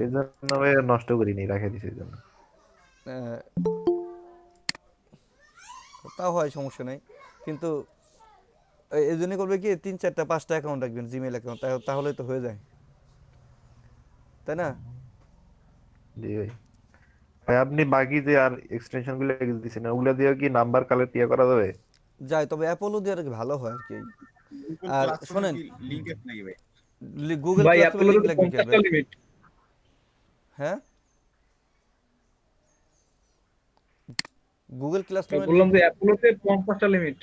এই জন্য ভাই আর নষ্ট করিনি, রাখে দিছি এই জন্য। আহ, তাও হয়, সমস্যা নেই। কিন্তু এই জন্য করবে কি, 3 4 5টা অ্যাকাউন্ট রাখবেন, জিমেইল অ্যাকাউন্ট, তাহলে তো হয়ে যায়, তাই না? জি ভাই। ভাই আপনি বাকি যে আর এক্সটেনশন গুলো দিচ্ছেন ওগুলা দিয়ে কি নাম্বার কালেক্ট করা যাবে? যায়, তবে অ্যাপোলো দিয়ে আর কি ভালো হয় আর কি। গুগল আর ক্লাসরুমের শোনেন, কি লিংক আছে নাকি ভাই? গুগল ভাই ক্লাসরুমের অ্যাপোলোতে লিঙ্ক তো লাগবে কি আর 50টা ভাই? লিমিট। হ্যাঁ, গুগল ক্লাসরুমের বললাম লিঙ্ক। যে অ্যাপোলোতে 50টা লিমিট।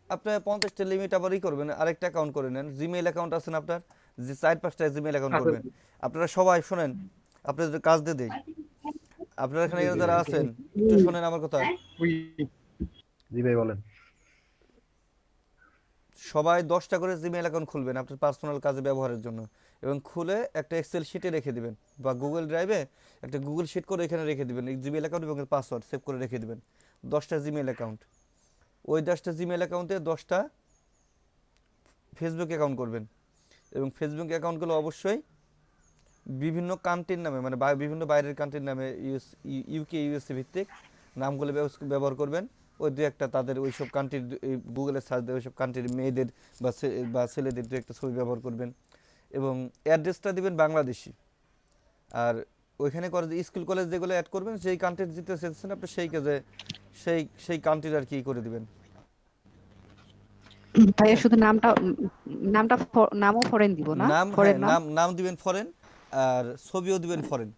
আপনি 50টা লিমিট আবার করবেন, আরেকটা অ্যাকাউন্ট করে নেন, জিমেইল অ্যাকাউন্ট আছে না আপনার, যে 4 5টা জিমেইল অ্যাকাউন্ট আচ্ছা করবেন। আপনারা সবাই শোনেন, আপনাদের কাজ দিয়ে দেই, আপনারা এখানে যারা আছেন একটু শোনেন আমার কথা। ওই জি ভাই বলেন। সবাই 10টা করে জিমেইল অ্যাকাউন্ট খুলবেন আপনার পার্সোনাল কাজে ব্যবহারের জন্য, এবং খুলে একটা এক্সেল শিটে রেখে দিবেন, বা গুগল ড্রাইভে একটা গুগল শিট করে এখানে রেখে দিবেন, এই জিমেইল অ্যাকাউন্ট এবং পাসওয়ার্ড সেভ করে রেখে দিবেন। 10টা জিমেইল অ্যাকাউন্ট, ওই 10টা জিমেইল অ্যাকাউন্টে 10টা ফেসবুক অ্যাকাউন্ট করবেন, এবং ফেসবুক অ্যাকাউন্টগুলো অবশ্যই বিভিন্ন কান্ট্রির নামে, মানে বিভিন্ন বাইরের কান্ট্রির নামে, ইউকে ইউএসএ ভিত্তিক নামগুলো ব্যবহার করবেন। ওই দু একটা তাদের ওই সব কান্ট্রির, গুগলে সার্চ দিয়ে ওই সব কান্ট্রির মেয়েদের বা ছেলেদের দু একটা ছবি ব্যবহার করবেন, এবং অ্যাড্রেসটা দিবেন বাংলাদেশি। আর ওইখানে করে যে স্কুল কলেজ যেগুলো অ্যাড করবেন, সেই কান্ট্রির যেতে চেয়েছেন আপনি, সেই কাজে সেই কান্ট্রির আর কি করে দিবেন, ভাইয়া বুঝছেন? শুধু নামটা নামও ফরেন দিব না, নাম, ফরেন হ্যাঁ, নাম। নাম নাম দিবেন ফরেন, আর ছবিও দিবেন ফরেন।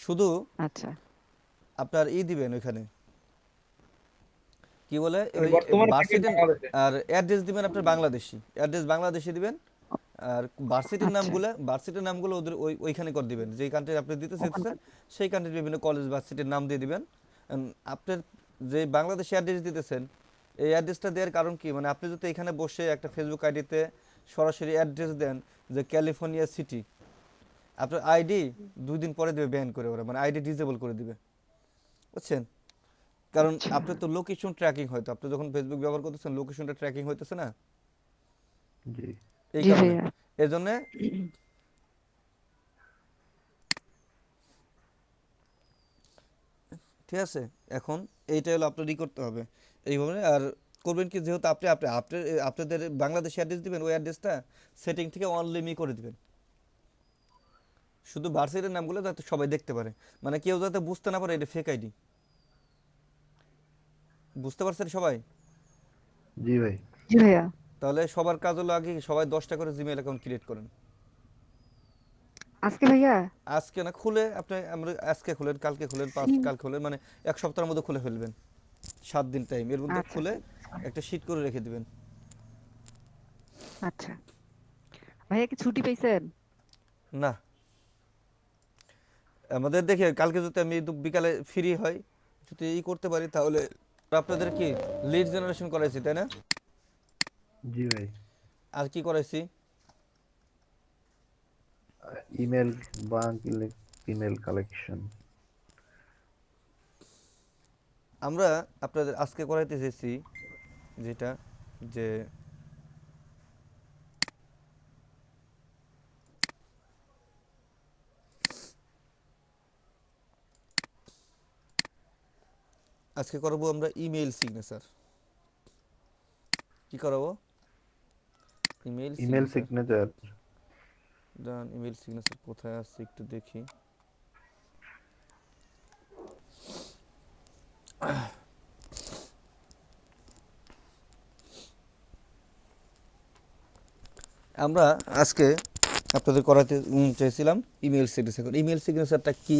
শুধু আচ্ছা আপনার দিবেন ওইখানে, কি বলে, মানে ওই বর্তমানে থাকি ভার্সিটির, বাংলাদেশে। আর অ্যাড্রেস দিবেন আপনার বাংলাদেশি, অ্যাড্রেস বাংলাদেশি দিবেন। আর আচ্ছা ভার্সিটির নামগুলো ওদের ওইখানে করে দিবেন, যেই কান্ট্রি আপনি দিতে চাইছেন ওখানকার। সেই কান্ট্রির বিভিন্ন কলেজ ভার্সিটির নাম দিয়ে দিবেন। আপনার যে বাংলাদেশি অ্যাড্রেস দিতেছেন, এই অ্যাড্রেসটা দেওয়ার কারণ কি, মানে আপনি যদি এখানে বসে একটা ফেসবুক আইডিতে সরাসরি অ্যাড্রেস দেন যে ক্যালিফোর্নিয়া সিটি, আপনার আইডি 2 দিন পরে দেবে ব্যান করে ওরা, মানে আইডি ডিসেবল করে দিবে, বুঝছেন? কারণ আচ্ছা আপনার তো লোকেশন ট্র্যাকিং, হয়তো আপনি যখন ফেসবুক ব্যবহার করতেছেন লোকেশনটা ট্র্যাকিং হইতেছে না, জি এই জি কারণে। ভাইয়া। এজন্য ঠিক আছে, এখন এইটা হলো আপনারই করতে হবে এইভাবে। আর করবেন কি, যেহেতু আপনাদের বাংলাদেশি অ্যাড্রেস দিবেন, ওই অ্যাড্রেসটা সেটিং থেকে অনলি মি করে দিবেন, শুধু ভার্সিটির নামগুলো যাতে সবাই দেখতে পারে, মানে কেউ যাতে বুঝতে না পারে এটা ফেক আইডি। বুঝতে পারছেন সবাই? জি ভাই। জি ভাইয়া। তাহলে সবার কাজ হলো আগে সবাই 10টা করে জিমেইল অ্যাকাউন্ট ক্রিয়েট করেন। আজকে ভাইয়া। আজকে না, খুলে আপনি, আমরা আজকে খুলেন, কালকে খুলেন, কাল খুলেন, মানে 1 সপ্তাহের মধ্যে খুলে ফেলবেন, 7 দিন টাইম, এর মধ্যে আচ্ছা খুলে একটা শিট করে রেখে দিবেন। আচ্ছা ভাইয়া কি ছুটি পেয়েছেন? না, আমাদের দেখে কালকে যদি আমি বিকালে ফ্রি হয়, যদি করতে পারি, তাহলে আপনাদের কি লিড জেনারেশন করাইছি, তাই না? জি ভাই। আর কি করাইছি? Email, bank, email collection. আমরা আপনাদের আজকে করাইতে চেয়েছি যেটা, যে আজকে করাবো আমরা ইমেল সিগনেচার। কি করাবো? Email email signature. সিগনেচার। ডান, ইমেল সিগনেচার কোথায় আছে একটু দেখি। আমরা আজকে আপনাদের করাতে চাইছিলাম ইমেল সিগনেচার। ইমেল সিগনেচারটা কি,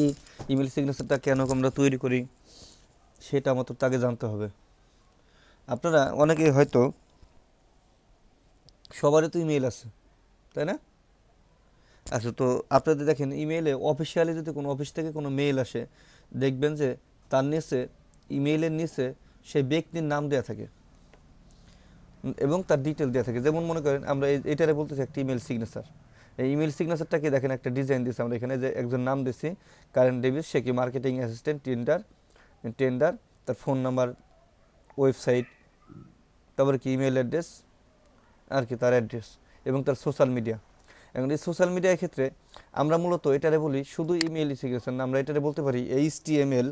ইমেল সিগনেচারটা কেন আমরা তৈরি করি, সেটা আমাদের তো আগে জানতে হবে। আপনারা অনেকে হয়তো, সবারই তো ইমেল আছে, তাই না? আচ্ছা, তো আপনাদের দেখেন ইমেইলে অফিসিয়ালি যদি কোনো অফিস থেকে কোনো মেইল আসে, দেখবেন যে তার নিচে, ইমেইলের নিচে সেই ব্যক্তির নাম দেওয়া থাকে এবং তার ডিটেল দেওয়া থাকে। যেমন মনে করেন আমরা এটারে বলতেছি একটা ইমেল সিগনেচার। এই ইমেল সিগনেচারটাকে দেখেন একটা ডিজাইন দিয়েছি আমরা এখানে, যে একজন নাম দিয়েছি কারেন্ট ডেভিস, সে কি মার্কেটিং অ্যাসিস্ট্যান্ট, টেন্ডার, তার ফোন নাম্বার, ওয়েবসাইট, তারপরে কি ইমেল অ্যাড্রেস, আর কি তার অ্যাড্রেস, এবং তার সোশ্যাল মিডিয়া। এখন এই সোশ্যাল মিডিয়ার ক্ষেত্রে আমরা মূলত এটারে বলি শুধু ইমেল সিগনেচার না, আমরা এটারে বলতে পারি এইচটিএমএল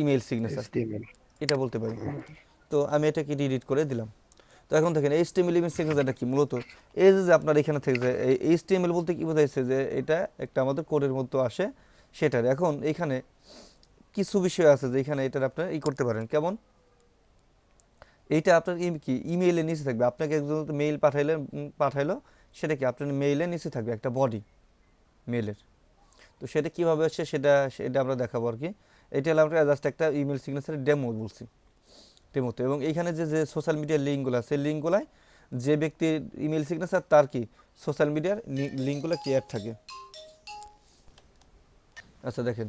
ইমেল সিগনেচার, HTML এটা বলতে পারি। তো আমি এটাকে ডিলিট করে দিলাম। তো এখন দেখেন এইচটিএমএল ইমেল সিগনেচারটা কি মূলত এই যে আপনার এখানে থেকে যে এই এইচটিএমএল বলতে কি বোঝাইছে যে এটা একটা আমাদের কোডের মধ্যে আসে সেটার। এখন এখানে কিছু বিষয় আছে যে এখানে এটার আপনার করতে পারেন কেমন, এইটা আপনার কি ইমেইলের নিচে থাকবে, আপনাকে একজন মেইল পাঠাইলো সেটা কি আপনার মেইলের নিচে থাকবে একটা বডি মেইলের। তো সেটা কীভাবে হচ্ছে সেটা আমরা দেখাবো আর কি। এটা হলো আমরা জাস্ট একটা ইমেল সিগনেচারের ডেমো বলছি, ডেমোতে। এবং এইখানে যে যে সোশ্যাল মিডিয়ার লিঙ্কগুলো আছে সেই লিঙ্কগুলাই যে ব্যক্তির ইমেল সিগনেচার তার কি সোশ্যাল মিডিয়ার লিঙ্কগুলো কি অ্যাড থাকে। আচ্ছা দেখেন,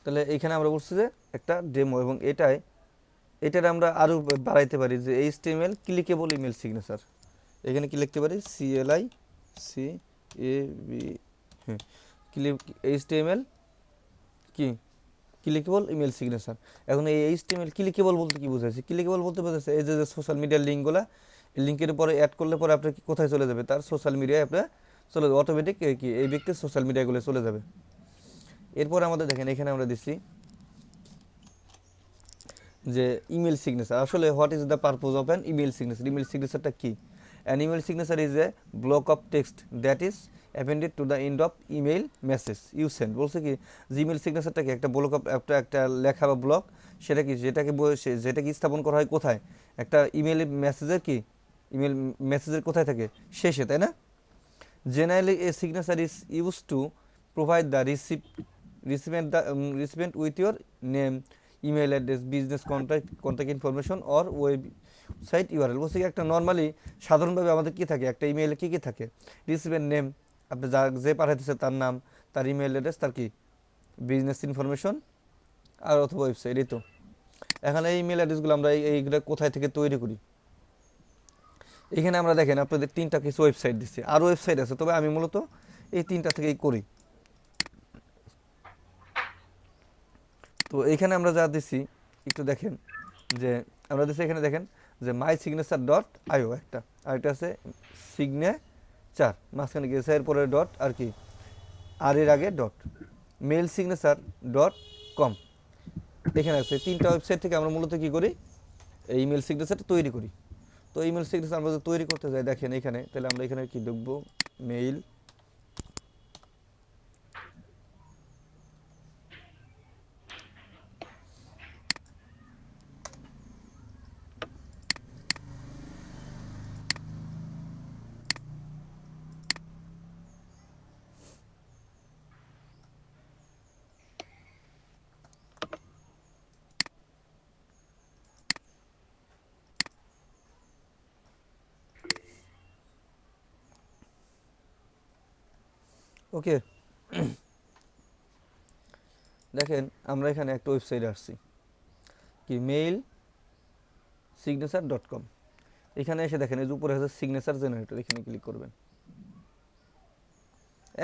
তাহলে এইখানে আমরা বলছি যে একটা ডেমো, এবং এটার আমরা আরও বাড়াইতে পারি যে এইচটিএমএল ক্লিকেবল ইমেল সিগনেচার। এখানে কি লিখতে পারি CLICAB, হ্যাঁ এইচটিএমএল কি ক্লিকেবল ইমেল সিগনেচার। এখন এই এইচটিএমএল ক্লিকেবল বলতে কি বোঝাচ্ছে, ক্লিকেবল বলতে বোঝাচ্ছে এই যে সোশ্যাল মিডিয়ার লিঙ্কগুলো, এই লিঙ্কের উপরে অ্যাড করলে পরে আপনার কোথায় চলে যাবে, তার সোশ্যাল মিডিয়ায় আপনার চলে যাবে অটোমেটিক, কি এই ব্যক্তির সোশ্যাল মিডিয়াগুলো চলে যাবে। এরপর আমাদের দেখেন এখানে আমরা দিচ্ছি যে ইমেল সিগনেচার। আসলে what is the purpose of an email signature, email সিগনেচারটা কি? An email signature is a block of text that is appended to the end of email message you send. বলছে কি যে ইমেল সিগনেচারটা কি একটা block of একটা লেখা বা ব্লক, সেটা কি যেটাকে স্থাপন করা হয় কোথায়, একটা ইমেল মেসেজের কি ইমেল মেসেজের কোথায় থাকে শেষে, তাই না? Generally A signature is use to provide the recipient with your name, email address, business contact information or website URL। বলছে কি একটা নর্মালি সাধারণভাবে আমাদের কি থাকে একটা ইমেইলে কি থাকে, রিসিপিয়েন্ট নেম, আপনি যে পাঠাইতেছে তার নাম, তার ইমেল অ্যাড্রেস, তার কি বিজনেস ইনফরমেশন আর অথবা ওয়েবসাইট। এই তো এখানে এই ইমেল অ্যাড্রেসগুলো আমরা এইগুলো কোথায় থেকে তৈরি করি। এখানে আমরা দেখেন আপনাদের 3টা কিছু ওয়েবসাইট দিচ্ছি, আরও ওয়েবসাইট আছে, তবে আমি মূলত এই 3টা থেকেই করি। তো এইখানে আমরা যা দিছি একটু দেখেন যে আমরা দিচ্ছি এখানে দেখেন যে mysignature.io একটা, আর এটা আছে সিগনেচার, মাঝখানে গিয়েছে এরপরে ডট আর কি আর এর আগে ডট mailsignature.com। এখানে আছে 3টা ওয়েবসাইট থেকে আমরা মূলত কি করি এই ইমেল সিগনেচারটা তৈরি করি। তো ইমেল সিগনেচার আমরা যদি তৈরি করতে যাই দেখেন এখানে, তাহলে আমরা এখানে কি লিখবো মেইল ওকে। দেখেন আমরা এখানে একটা ওয়েবসাইটে আসছি কি mailsignature.com। এখানে এসে দেখেন এই যে উপরে আছে সিগনেচার জেনারেটর, এখানে ক্লিক করবেন,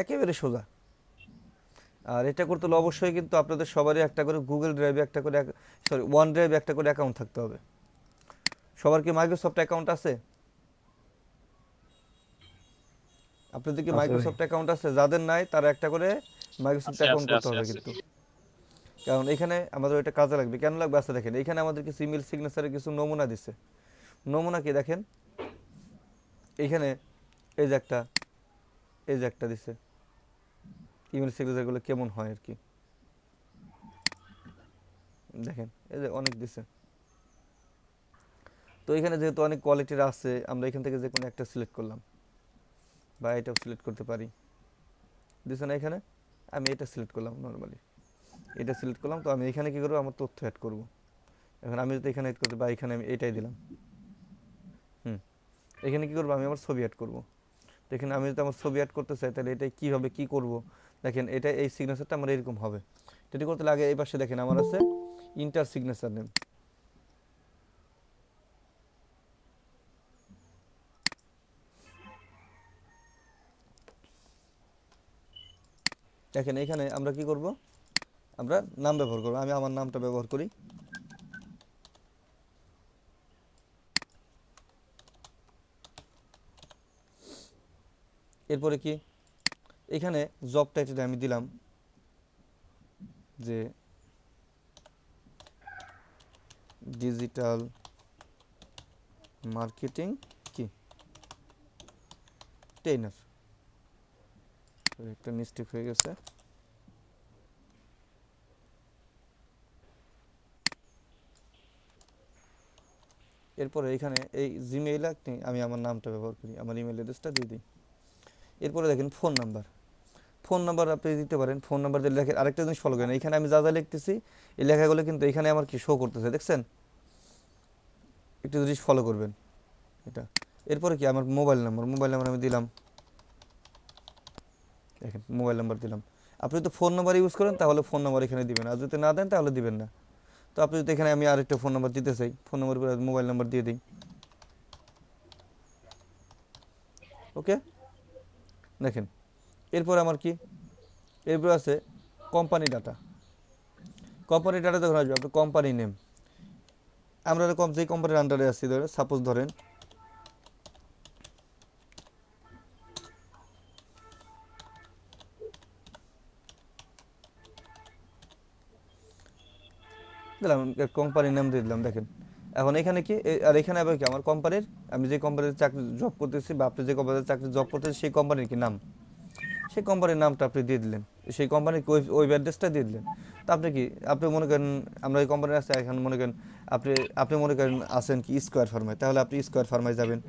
একেবারে সোজা। আর এটা করতে হলে অবশ্যই কিন্তু আপনাদের সবারই একটা করে গুগল ড্রাইভে একটা করে ওয়ান ড্রাইভে একটা করে অ্যাকাউন্ট থাকতে হবে। সবার কি মাইক্রোসফট অ্যাকাউন্ট আছে? আপনাদের কি মাইক্রোসফট অ্যাকাউন্ট আছে? যাদের নাই তারা একটা করে মাইক্রোসফট অ্যাকাউন্ট করতে হবে কিন্তু, কারণ এখানে আমাদের এটা কাজে লাগবে। কেন লাগবে? আচ্ছা দেখেন এখানে আমাদের কিছু ইমেল সিগনেচারের কিছু নমুনা দিচ্ছে। নমুনা কি দেখেন এইখানে এই যে একটা দিচ্ছে ইমেল সিগনেচারগুলো কেমন হয় আর কি, দেখেন এই যে অনেক দিচ্ছে। তো এখানে যেহেতু অনেক কোয়ালিটির আছে আমরা এখান থেকে যে কোনো একটা সিলেক্ট করলাম, বা এটাও সিলেক্ট করতে পারি, দিচ্ছে না এখানে, আমি এটা সিলেক্ট করলাম, নর্মালি এটা সিলেক্ট করলাম। তো আমি এখানে কি করবো আমার তথ্য অ্যাড করব। এখন আমি যদি এখানে অ্যাড করতে বা এখানে আমি এটাই দিলাম, এখানে কি করবো আমি আমার ছবি অ্যাড করব। দেখেন আমি যদি আমার ছবি অ্যাড করতে চাই তাহলে এটা কীভাবে কি করব, দেখেন এটা এই সিগনেচারটা আমার এরকম হবে। এটি করতে লাগে এই পাশে দেখেন আমার আছে ইন্টার সিগনেচার নেম, দেখেন এখানে আমরা কি করব, আমরা নাম ব্যবহার করব। আমি আমার নামটা ব্যবহার করি, এরপরে কি এখানে জব টাইটেলে আমি দিলাম যে ডিজিটাল মার্কেটিং কি ট্রেনার। একটা মিস্টেক হয়ে গেছে। এরপরে এখানে এই জিমেইল আমি আমার নামটা ব্যবহার করি, আমার ইমেল অ্যাড্রেসটা দিয়ে দিই। এরপরে দেখেন ফোন নাম্বার, ফোন নাম্বার আপনি দিতে পারেন। ফোন নাম্বার দিয়ে লেখেন। আরেকটা জিনিস ফলো করেন, এখানে আমি যা যা লিখতেছি এই লেখাগুলো কিন্তু এখানে আমার কি শো করতেছে, দেখছেন? একটু জিনিস ফলো করবেন এটা। এরপরে কি আমার মোবাইল নাম্বার আমি দিলাম, দেখেন মোবাইল নাম্বার দিলাম। আপনি তো ফোন নাম্বার ইউজ করেন তাহলে ফোন নাম্বার এখানে দিবেন, আর যদি না দেন তাহলে দিবেন না। তো আপনি যদি এখানে আমি আরেকটা ফোন নাম্বার দিতে চাই, ফোন নাম্বার করে মোবাইল নাম্বার দিয়ে দিই। ওকে, দেখেন এরপর আমার কি, এরপর আছে কোম্পানি ডাটা। কোম্পানি ডাটা যখন আসবে আপনার কোম্পানি নেম, আমরা এরকম যে কোম্পানির আন্ডারে আছি ধরে সাপোজ ধরেন দিলাম, কোম্পানির নাম দিয়ে দিলাম। দেখেন এখন এখানে কি আর এখানে আবার কি আমার কোম্পানির, আমি যে কোম্পানিতে চাকরি জব করতেছি বা আপনি যে কোম্পানিতে চাকরি জব করতেছি সেই কোম্পানির কি নাম, সেই কোম্পানির নামটা আপনি দিয়ে দিলেন, সেই কোম্পানির ওয়েব অ্যাড্রেসটা দিয়ে দিলেন। তো আপনি কি, আপনি মনে করেন আমরা এই কোম্পানির আছে, এখন মনে করেন আপনি আপনি মনে করেন আছেন কি স্কোয়ার ফার্মায়, তাহলে আপনি স্কোয়ার ফার্মায় যাবেন,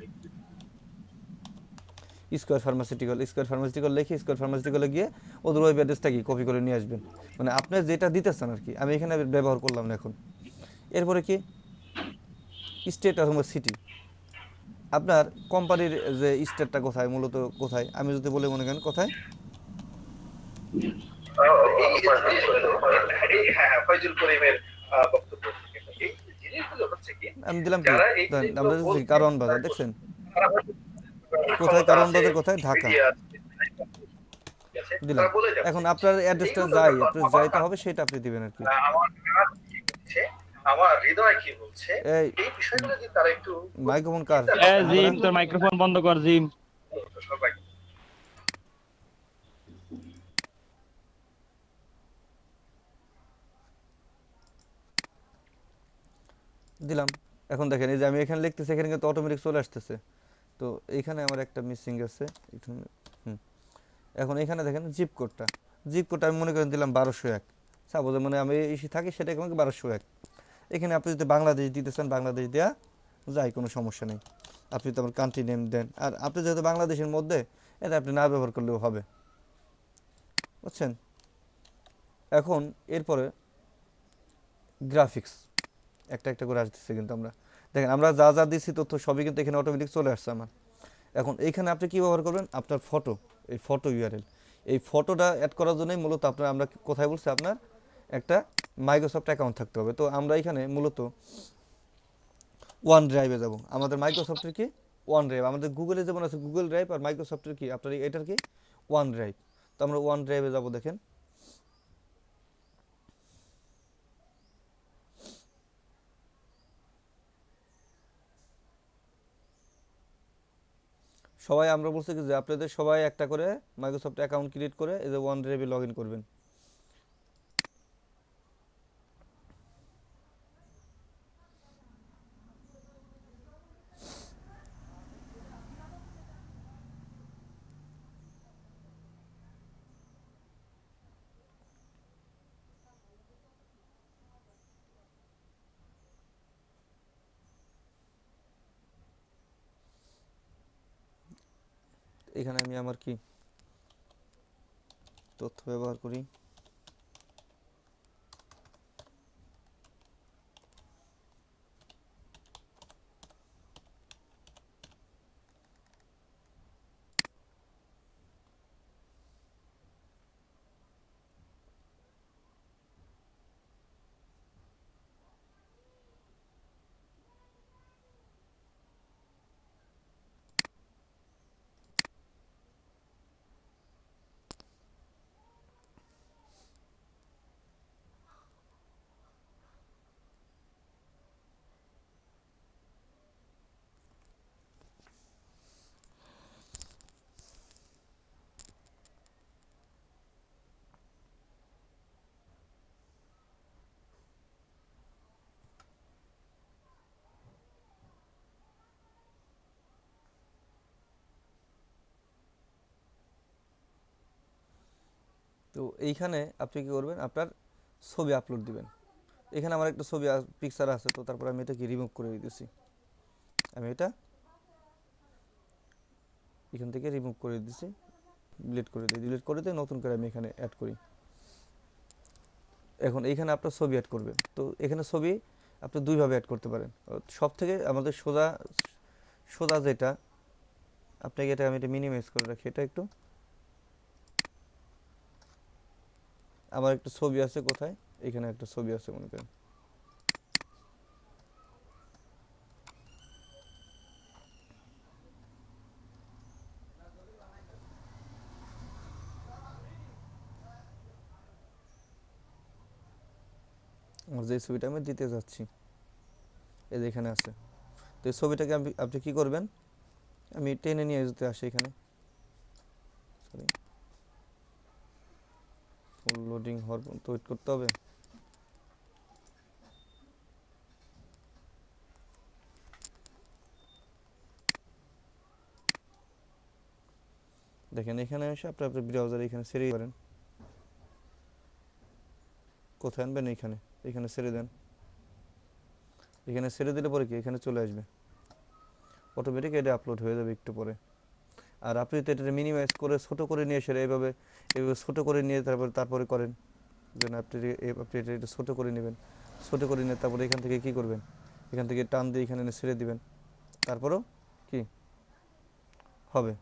স্কোয়ার ফার্মাসিউটিক্যাল লিখে স্কোয়ার ফার্মাসিউটিক্যালে গিয়ে ওদের ওয়েব অ্যাড্রেসটা কি কপি করে নিয়ে আসবেন। মানে আপনি যেটা দিতেছেন আর কি, আমি এখানে ব্যবহার করলাম না এখন। এরপরে কি স্টেট আর সিটি, আপনার কোম্পানির যে স্টেটটা কোথায়, মূলত কোথায়, আমি যদি বলে মনে করেন কোথায়, ফয়জুল করিমের বক্তব্য থেকে এই জিনিসগুলো হচ্ছে কি, আমি দিলাম কি যারা এই আমরা বলছেন কারওয়ান বাজার, তারা দেখছেন তারা হয়তো কোথায়, ক্ষমতা কারওয়ান আছে, বাজার কোথায়, ঢাকা মিডিয়া আছে, ঠিক আছে, দিলাম। তারা বলে যাচ্ছে এখন আপনার অ্যাড্রেসটা এইগুলো যাই, যখন আপনি আমার যাইতে হবে সেটা আপনি দিবেন আর কি। আমার কান কি বলছে, আমার হৃদয় কি বলছে, এই এই বিষয়গুলো যদি তারা একটু মাইক্রোফোন কার, জিম তোর মাইক্রোফোন বন্ধ কর জিম। সবাই দিলাম। এখন দেখেন এই যে আমি এখানে লিখতেছি, এখানে কিন্তু অটোমেটিক চলে আসতেছে। তো এইখানে আমার একটা মিসিং আছে একটু। এখন এখানে দেখেন জিপ কোডটা আমি মনে করেন দিলাম 1201, সাপোজ মানে আমি এসে থাকি সেটা আমাকে 1201। এখানে আপনি যদি বাংলাদেশ দিতে চান বাংলাদেশ দেওয়া যায়, কোনো সমস্যা নেই। আপনি তো আমার কান্ট্রি নেম দেন, আর আপনি যেহেতু বাংলাদেশের মধ্যে এটা আপনি না ব্যবহার করলেও হবে, বুঝছেন? এখন এরপরে গ্রাফিক্স একটা একটা করে আসতেছে, কিন্তু আমরা দেখেন আমরা যা যা দিচ্ছি তথ্য সবই কিন্তু এখানে অটোমেটিক চলে আসছে আমার। এখন এইখানে আপনি কী ব্যবহার করবেন, আপনার ফটো, এই ফটো ইউআরএল, এই ফটোটা অ্যাড করার জন্যই মূলত আমরা কোথায় বলছি আপনার একটা মাইক্রোসফট অ্যাকাউন্ট থাকতে হবে। তো আমরা এখানে মূলত ওয়ান ড্রাইভে যাব। আমাদের মাইক্রোসফটের কি ওয়ান ড্রাইভ, আমাদের গুগলে যেমন আছে গুগল ড্রাইভ, আর মাইক্রোসফটের কি আপনার এটার কি ওয়ান ড্রাইভ। তো আমরা ওয়ান ড্রাইভে যাব। দেখেন সবাই আমরা বলছি কি যে আপনাদের সবাই একটা করে মাইক্রোসফট অ্যাকাউন্ট ক্রিয়েট করে এই যে ওয়ান ড্রাইভে লগ ইন করবেন। এখানে আমি আমার কি তথ্য ব্যবহার করি, তো এইখানে আপনি কি করবেন, আপনার ছবি আপলোড দিবেন। এখানে আমার একটা ছবি পিকচার আছে, তো তারপর আমি এটা কি রিমুভ করে দিতেছি। আমি এটা এখান থেকে রিমুভ করে দিতেছি, ডিলিট করে দিই। ডিলিট করে দিয়ে নতুন করে আমি এখানে অ্যাড করি। এখন এইখানে আপনার ছবি অ্যাড করবেন। তো এখানে ছবি আপনি দুইভাবে অ্যাড করতে পারেন। সব থেকে আমাদের সোজা সোজা যেটা, আপনাকে এটা আমি এটা মিনিমাইজ করে রাখি। এটা একটু আমার একটা ছবি আছে কোথায়, এখানে একটা ছবি আছে মনে করেন। আমার যে ছবিটা আমি দিতে যাচ্ছি এই যে এখানে আছে। তো এই ছবিটাকে আপনি কি করবেন, আমি টেনে নিয়ে যেতে আসি এখানে। সরি, ফুল লোডিং হওয়ার পর্যন্ত ওয়েট করতে হবে। দেখেন এখানে এসে আপনার ব্রাউজার এখানে ছেড়ে পারেন। কোথায় আনবেন, এইখানে এখানে ছেড়ে দেন। এখানে ছেড়ে দিলে পরে কি এখানে চলে আসবে, অটোমেটিক এটা আপলোড হয়ে যাবে একটু পরে। আর আপনি তো এটা মিনিমাইজ করে ছোট করে নিয়ে এসে এইভাবে ছোট করে নিয়ে তারপরে করেন যেন আপনি এটা ছোট করে নেবেন। ছোট করে নিয়ে তারপরে এখান থেকে কি করবেন, এখান থেকে টান দিয়ে এখানে এনে ছেড়ে দিবেন, তারপরেও কি হবে।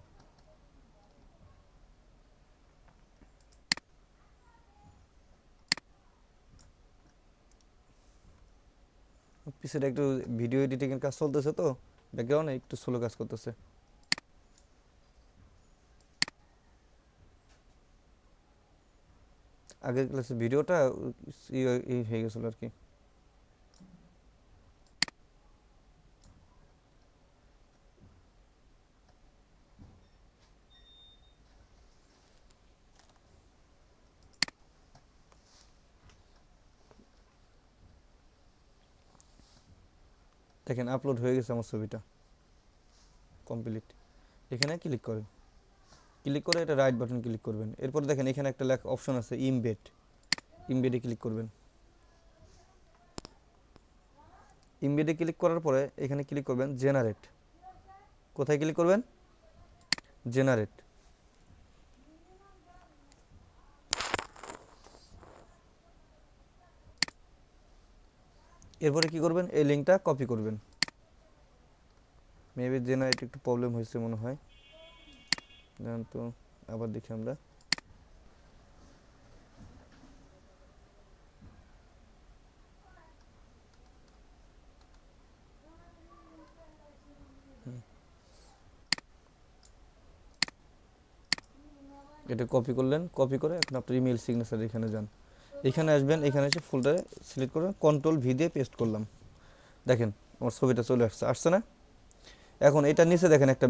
পিছনে একটু ভিডিও এডিটিং এর কাজ চলতেছে, তো ব্যাকগ্রাউন্ডে একটু স্লো কাজ করতেছে। আগের ক্লাসে ভিডিওটা হয়ে গেছিল আর কি। দেখেন আপলোড হয়ে গেছে আমার ছবিটা কমপ্লিট। এখানে ক্লিক করেন, ক্লিক করে এটা রাইট বাটন ক্লিক করবেন। এরপর দেখেন এখানে একটা অপশন আছে ইমবেড, ইমবেডে ক্লিক করবেন। ইমবেডে ক্লিক করার পরে এখানে ক্লিক করবেন জেনারেট। কোথায় ক্লিক করবেন, জেনারেট। এরপরে কি করবেন, এই লিঙ্কটা কপি করবেন। মেবি জেনারেট একটু প্রবলেম হয়েছে মনে হয়, জান তো আবার দেখি আমরা। এটা কপি করলেন, কপি করে এখন আপনার ইমেল সিগনেচার এখানে যান, এখানে আসবেন, এখানে এসে ফোল্ডারে সিলেক্ট করবেন, কন্ট্রোল ভি দিয়ে পেস্ট করলাম। দেখেন আমার ছবিটা চলে আসছে না। এখন এটা নিচে দেখেন একটা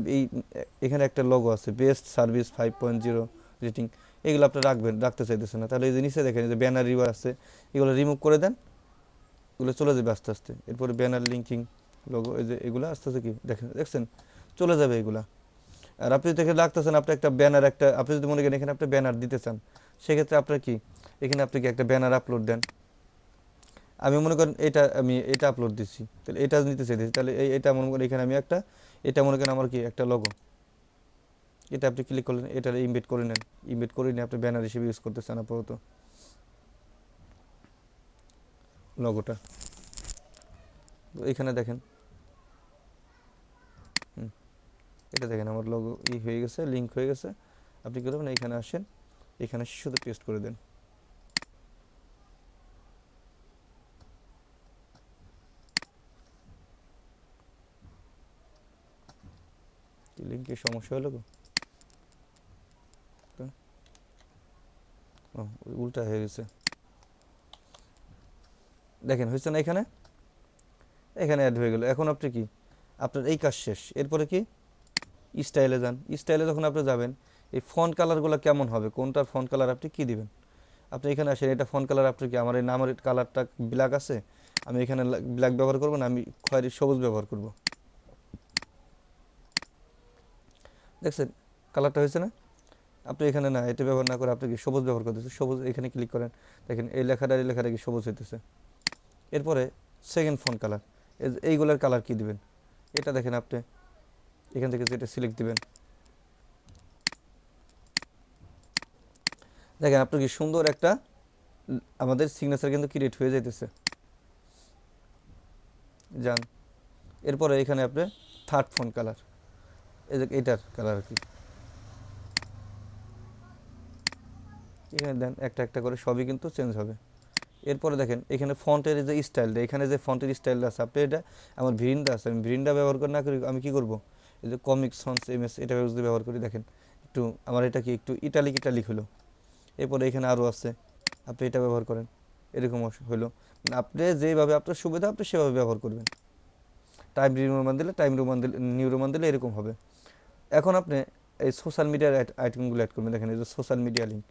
এখানে একটা লোগো আছে, বেস্ট সার্ভিস 5.0 রেটিং। এগুলো আপনি রাখতে চাইতেছেন না, তাহলে এই যে নিচে দেখেন যে ব্যানার রিভার আছে, এগুলো রিমুভ করে দেন, এগুলো চলে যাবে আস্তে আস্তে। এরপরে ব্যানার লিঙ্কিং লোগো, এই যে এগুলো আস্তে আস্তে কি দেখছেন চলে যাবে এগুলা। আর আপনি দেখে রাখতেছেন আপনি একটা ব্যানার, আপনি যদি মনে করেন এখানে আপনি ব্যানার দিতে চান, সেক্ষেত্রে আপনার কি এখানে আপনি কি একটা ব্যানার আপলোড দেন। আমি মনে করেন আমি এটা আপলোড দিচ্ছি, তাহলে এটা নিতে চাইতেছি, তাহলে এটা মনে করেন এখানে আমি এটা মনে করেন আমার কি একটা লোগো, এটা আপনি ক্লিক করলেন, এটা ইমবেড করে নেন। ইমবেড করে নিয়ে আপনি ব্যানার হিসেবে ইউজ করতে চান আপাতত লোগোটা। তো এখানে দেখেন এটা দেখেন আমার লোগো হয়ে গেছে, লিঙ্ক হয়ে গেছে। আপনি কি করবেন, এখানে আসেন, এখানে শুধু পেস্ট করে দেন। লিঙ্কের সমস্যা হলো গো, উল্টা হয়ে গেছে। দেখেন হয়েছে না, এখানে অ্যাড হয়ে গেল। এখন আপনি কি আপনার এই কাজ শেষ। এরপরে কি স্টাইলে যান। স্টাইলে যখন আপনি যাবেন, এই ফন্ট কালারগুলো কেমন হবে, কোনটার ফন্ট কালার আপনি কি দিবেন। আপনি এখানে আসেন, এটা ফন্ট কালার আপনি কি, আমার এই নামের কালারটা ব্ল্যাক আছে, আমি এখানে ব্ল্যাক ব্যবহার করব না, আমি খয়েরি সবুজ ব্যবহার করব। দেখছেন কালারটা হয়েছে না। আপনি এখানে না এটা ব্যবহার না করে আপনি কি সবুজ ব্যবহার করতেছে, সবুজ এখানে ক্লিক করেন, দেখেন এই লেখাটা কি সবুজ হইতেছে। এরপরে সেকেন্ড ফন্ট কালার, এইগুলোর কালার কি দিবেন, এটা দেখেন আপনি এখান থেকে যেটা সিলেক্ট দিবেন, দেখেন আপনার কি সুন্দর একটা আমাদের সিগনেচার কিন্তু ক্রিয়েট হয়ে যাইতেছে। যান এরপরে এখানে আপনি থার্ড ফন্ট কালার, এই যে এইটার কালার আর কি, এখানে দেন একটা একটা করে সবই কিন্তু চেঞ্জ হবে। এরপরে দেখেন এখানে ফন্টের যে স্টাইলটা, এখানে যে ফন্টের স্টাইলটা আছে আপনি এটা আমার ভিরিন্ডা আছে, আমি ভিরিন্ডা ব্যবহার করে না করি আমি কি করব, এই যে কমিক সন্স এমএস এটা যদি ব্যবহার করি, দেখেন একটু আমার এটা কি একটু ইটালিক হলো। এরপরে এখানে আরও আছে, আপনি এটা ব্যবহার করেন, এরকম হলো। মানে আপনি যেভাবে আপনার সুবিধা আপনি সেভাবে ব্যবহার করবেন। টাইম রোমান দিলে নিউ রোমান দিলে এরকম হবে। এখন আপনি এই সোশ্যাল মিডিয়ার আইটেমগুলো অ্যাড করবেন, দেখেন এই যে সোশ্যাল মিডিয়া লিঙ্ক,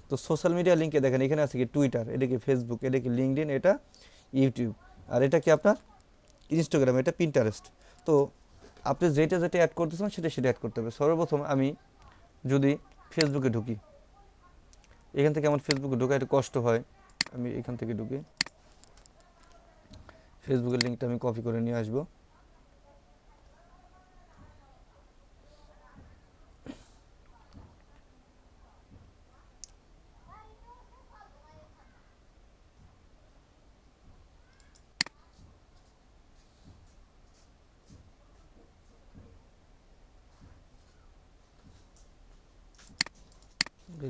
তো সোশ্যাল মিডিয়া লিঙ্কে দেখেন এখানে আছে কি টুইটার, এটা কি ফেসবুক, এটা কি লিঙ্কডইন, এটা ইউটিউব, আর এটা কি আপনার ইনস্টাগ্রাম, এটা পিন্টারেস্ট। তো আপনি যেটা অ্যাড করতেছেন সেটা অ্যাড করতে হবে। সর্বপ্রথম আমি যদি ফেসবুকে ঢুকি, এখান থেকে আমার ফেসবুকে ঢোকা একটু কষ্ট হয়, আমি এখান থেকে ঢুকি, ফেসবুকের লিঙ্কটা আমি কপি করে নিয়ে আসবো।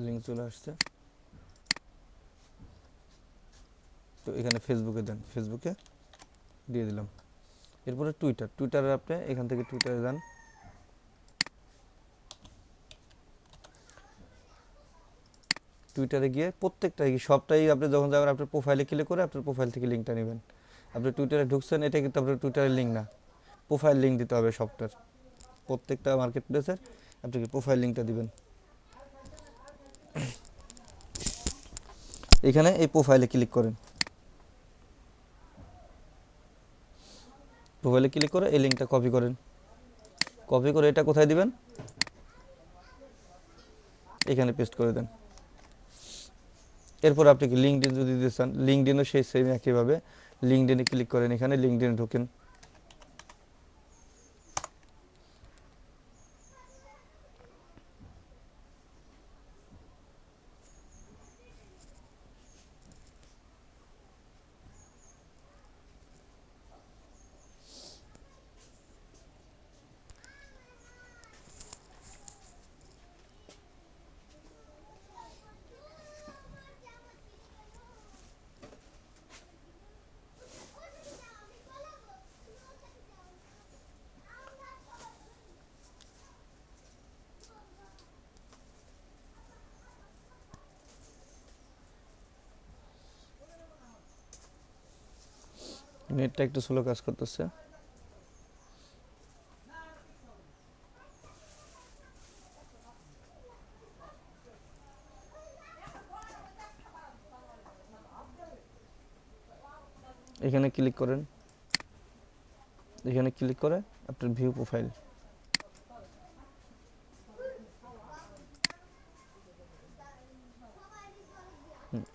লিঙ্ক চলে আসছে, তো এখানে ফেসবুকে দেন, ফেসবুকে দিয়ে দিলাম। এরপরে টুইটারে আপনি এখান থেকে টুইটারে যান, টুইটারে গিয়ে প্রত্যেকটা সবটাই আপনি যখন যাবেন আপনার প্রোফাইলে ক্লিক করে আপনার প্রোফাইল থেকে লিঙ্কটা নেবেন। আপনি টুইটারে ঢুকছেন, এটা কিন্তু আপনার টুইটারের লিঙ্ক না, প্রোফাইল লিঙ্ক দিতে হবে সবটার, প্রত্যেকটা মার্কেট প্লেসের আপনি কি প্রোফাইল লিঙ্কটা দিবেন। এখানে এই প্রোফাইলে ক্লিক করেন, প্রোফাইলে ক্লিক করে এই লিঙ্কটা কপি করেন, কপি করে এটা কোথায় দিবেন, এখানে পেস্ট করে দেন। এরপর আপনি কি লিঙ্কডইন যদি দিতে চান, লিঙ্কডইনও সেই সেম একইভাবে লিঙ্কডইনে ক্লিক করেন, এখানে লিঙ্কডইনে ঢোকেন, নেটটা একটু স্লো কাজ করতেছে। এখানে ক্লিক করেন, এখানে ক্লিক করে আপনার ভিউ প্রোফাইল,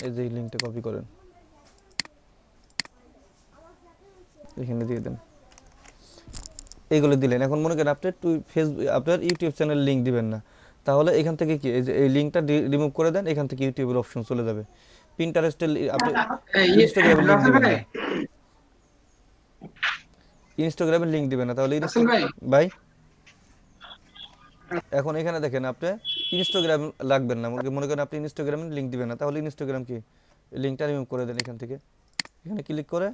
এই যে লিঙ্কটা কপি করেন, এখানে দিয়ে দেন, এইগুলো দিলেন। এখন মনে করেন আপনি ফেসবুক আপনার ইউটিউব চ্যানেল লিঙ্ক দিবেন না, তাহলে এখান থেকে কি এই যে এই লিঙ্কটা রিমুভ করে দেন, এখান থেকে ইউটিউবের অপশন চলে যাবে। পিন্টারেস্টের আপনি ইনস্টাগ্রামের লিঙ্ক দিবেন না, ইনস্টাগ্রামের লিঙ্ক দিবেন না, তাহলে ভাই এখন এখানে দেখেন আপনি ইনস্টাগ্রাম লাগবেন না, মনে করেন আপনি ইনস্টাগ্রামের লিঙ্ক দিবেন না, তাহলে ইনস্টাগ্রাম কি লিঙ্কটা রিমুভ করে দেন, এখান থেকে এখানে ক্লিক করে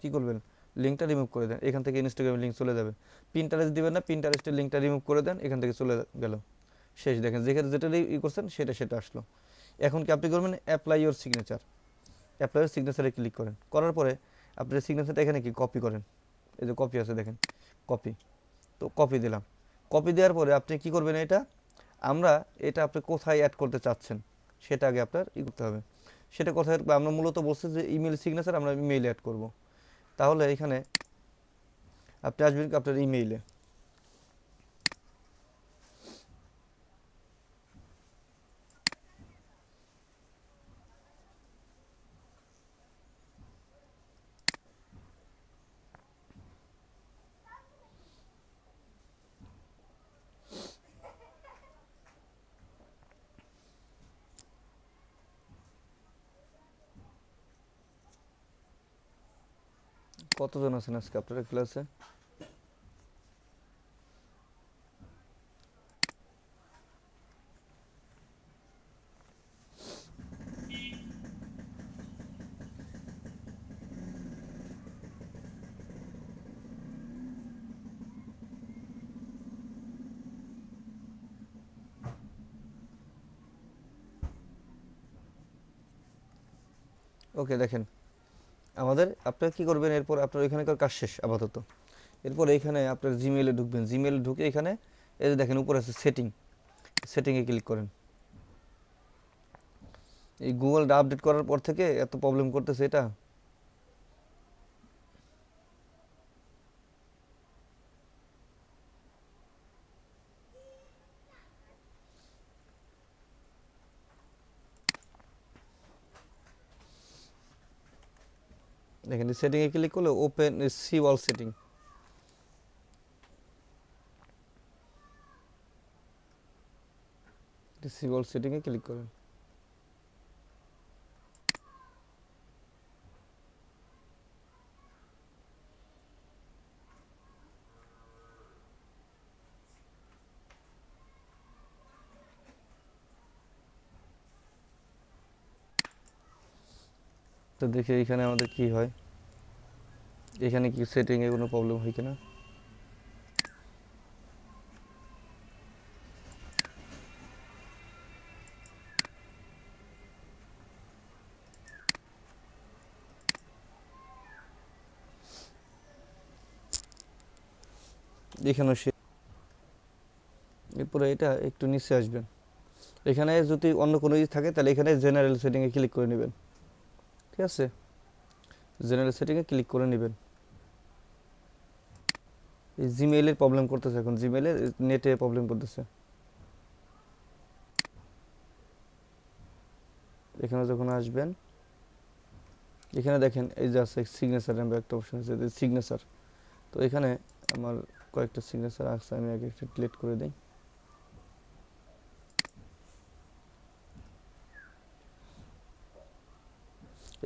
কি করবেন, লিঙ্কটা রিমুভ করে দেন, এখান থেকে ইনস্টাগ্রামের লিঙ্ক চলে যাবে। পিন্টারেস্ট দিবেন না, পিন্টারেস্টের লিঙ্কটা রিমুভ করে দেন, এখান থেকে চলে গেল, শেষ। দেখেন যেখানে যেটা করছেন সেটা আসলো। এখন কি আপনি করবেন apply your signature, apply your সিগনেচারে ক্লিক করেন, করার পরে আপনার সিগনেচারটা এখানে কি কপি করেন, এই যে কপি আছে দেখেন কপি, তো কপি দিলাম। কপি দেওয়ার পরে আপনি কি করবেন, এটা আপনি কোথায় অ্যাড করতে চাচ্ছেন সেটা আগে আপনার করতে হবে। সেটা কোথায় আমরা মূলত বলছি যে ইমেল সিগনেচার আমরা ইমেইলে অ্যাড করব। তাহলে এখানে আপনি আসবেন আপনার ইমেইলে, কতজন আছেন আজকে আপনারা ক্লাসে? ওকে, দেখেন আমাদের আপনারা কি করবেন, এরপর আপনার এখানকার কাজ শেষ আপাতত। এরপর এখানে আপনার জিমেইলে ঢুকবেন, জিমেইলে ঢুকে এখানে এই যে দেখেন উপরে আছে সেটিং, সেটিংয়ে ক্লিক করেন। এই গুগলটা আপডেট করার পর থেকে এত প্রবলেম করতেছে এটা। দেখেন সেটিংয়ে ক্লিক করলে open see all setting, see all সেটিংয়ে ক্লিক করেন। তো দেখি এখানে আমাদের কি হয়, এখানে কি সেটিংয়ে কোনো প্রবলেম হয় কিনা। এখানেও সে, এরপরে এটা একটু নিচে আসবেন, এখানে যদি অন্য কোনো কিছু থাকে তাহলে এখানে জেনারেল সেটিংয়ে ক্লিক করে নেবেন, ঠিক আছে? জেনারেল সেটিংয়ে ক্লিক করে নেবেন। এই জিমেইলের প্রবলেম করতেছে, এখন জিমেইলের নেটে প্রবলেম করতেছে। এখানে যখন আসবেন এখানে দেখেন এই যে আছে সিগনেচার নামে একটা অপশন আছে, সিগনেচার। তো এখানে আমার কয়েকটা সিগনেচার আছে, আমি আগে একটা ডিলিট করে দিই।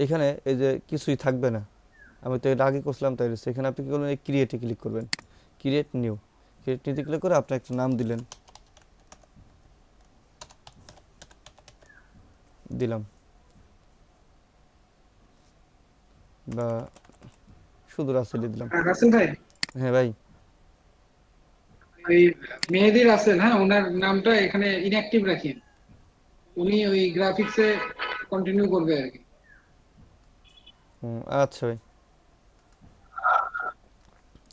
এখানে এই যে কিছুই থাকবে না, আমি তো এটা আগে করছিলাম তাই রয়েছে। এখানে আপনি কি করবেন, এই ক্রিয়েটে ক্লিক করবেন, ক্রিয়েট নিউ, ক্রিয়েট নিউতে ক্লিক করে আপনি একটা নাম দিলেন, দিলাম বা শুধু রাসেলই দিলাম। রাসেল ভাই, হ্যাঁ ভাই, ওই মেহেদী রাসেল, হ্যাঁ ওনার নামটা এখানে ইনঅ্যাক্টিভ রাখেন, উনি ওই গ্রাফিক্সে কন্টিনিউ করবে আর কি। আচ্ছা ভাই।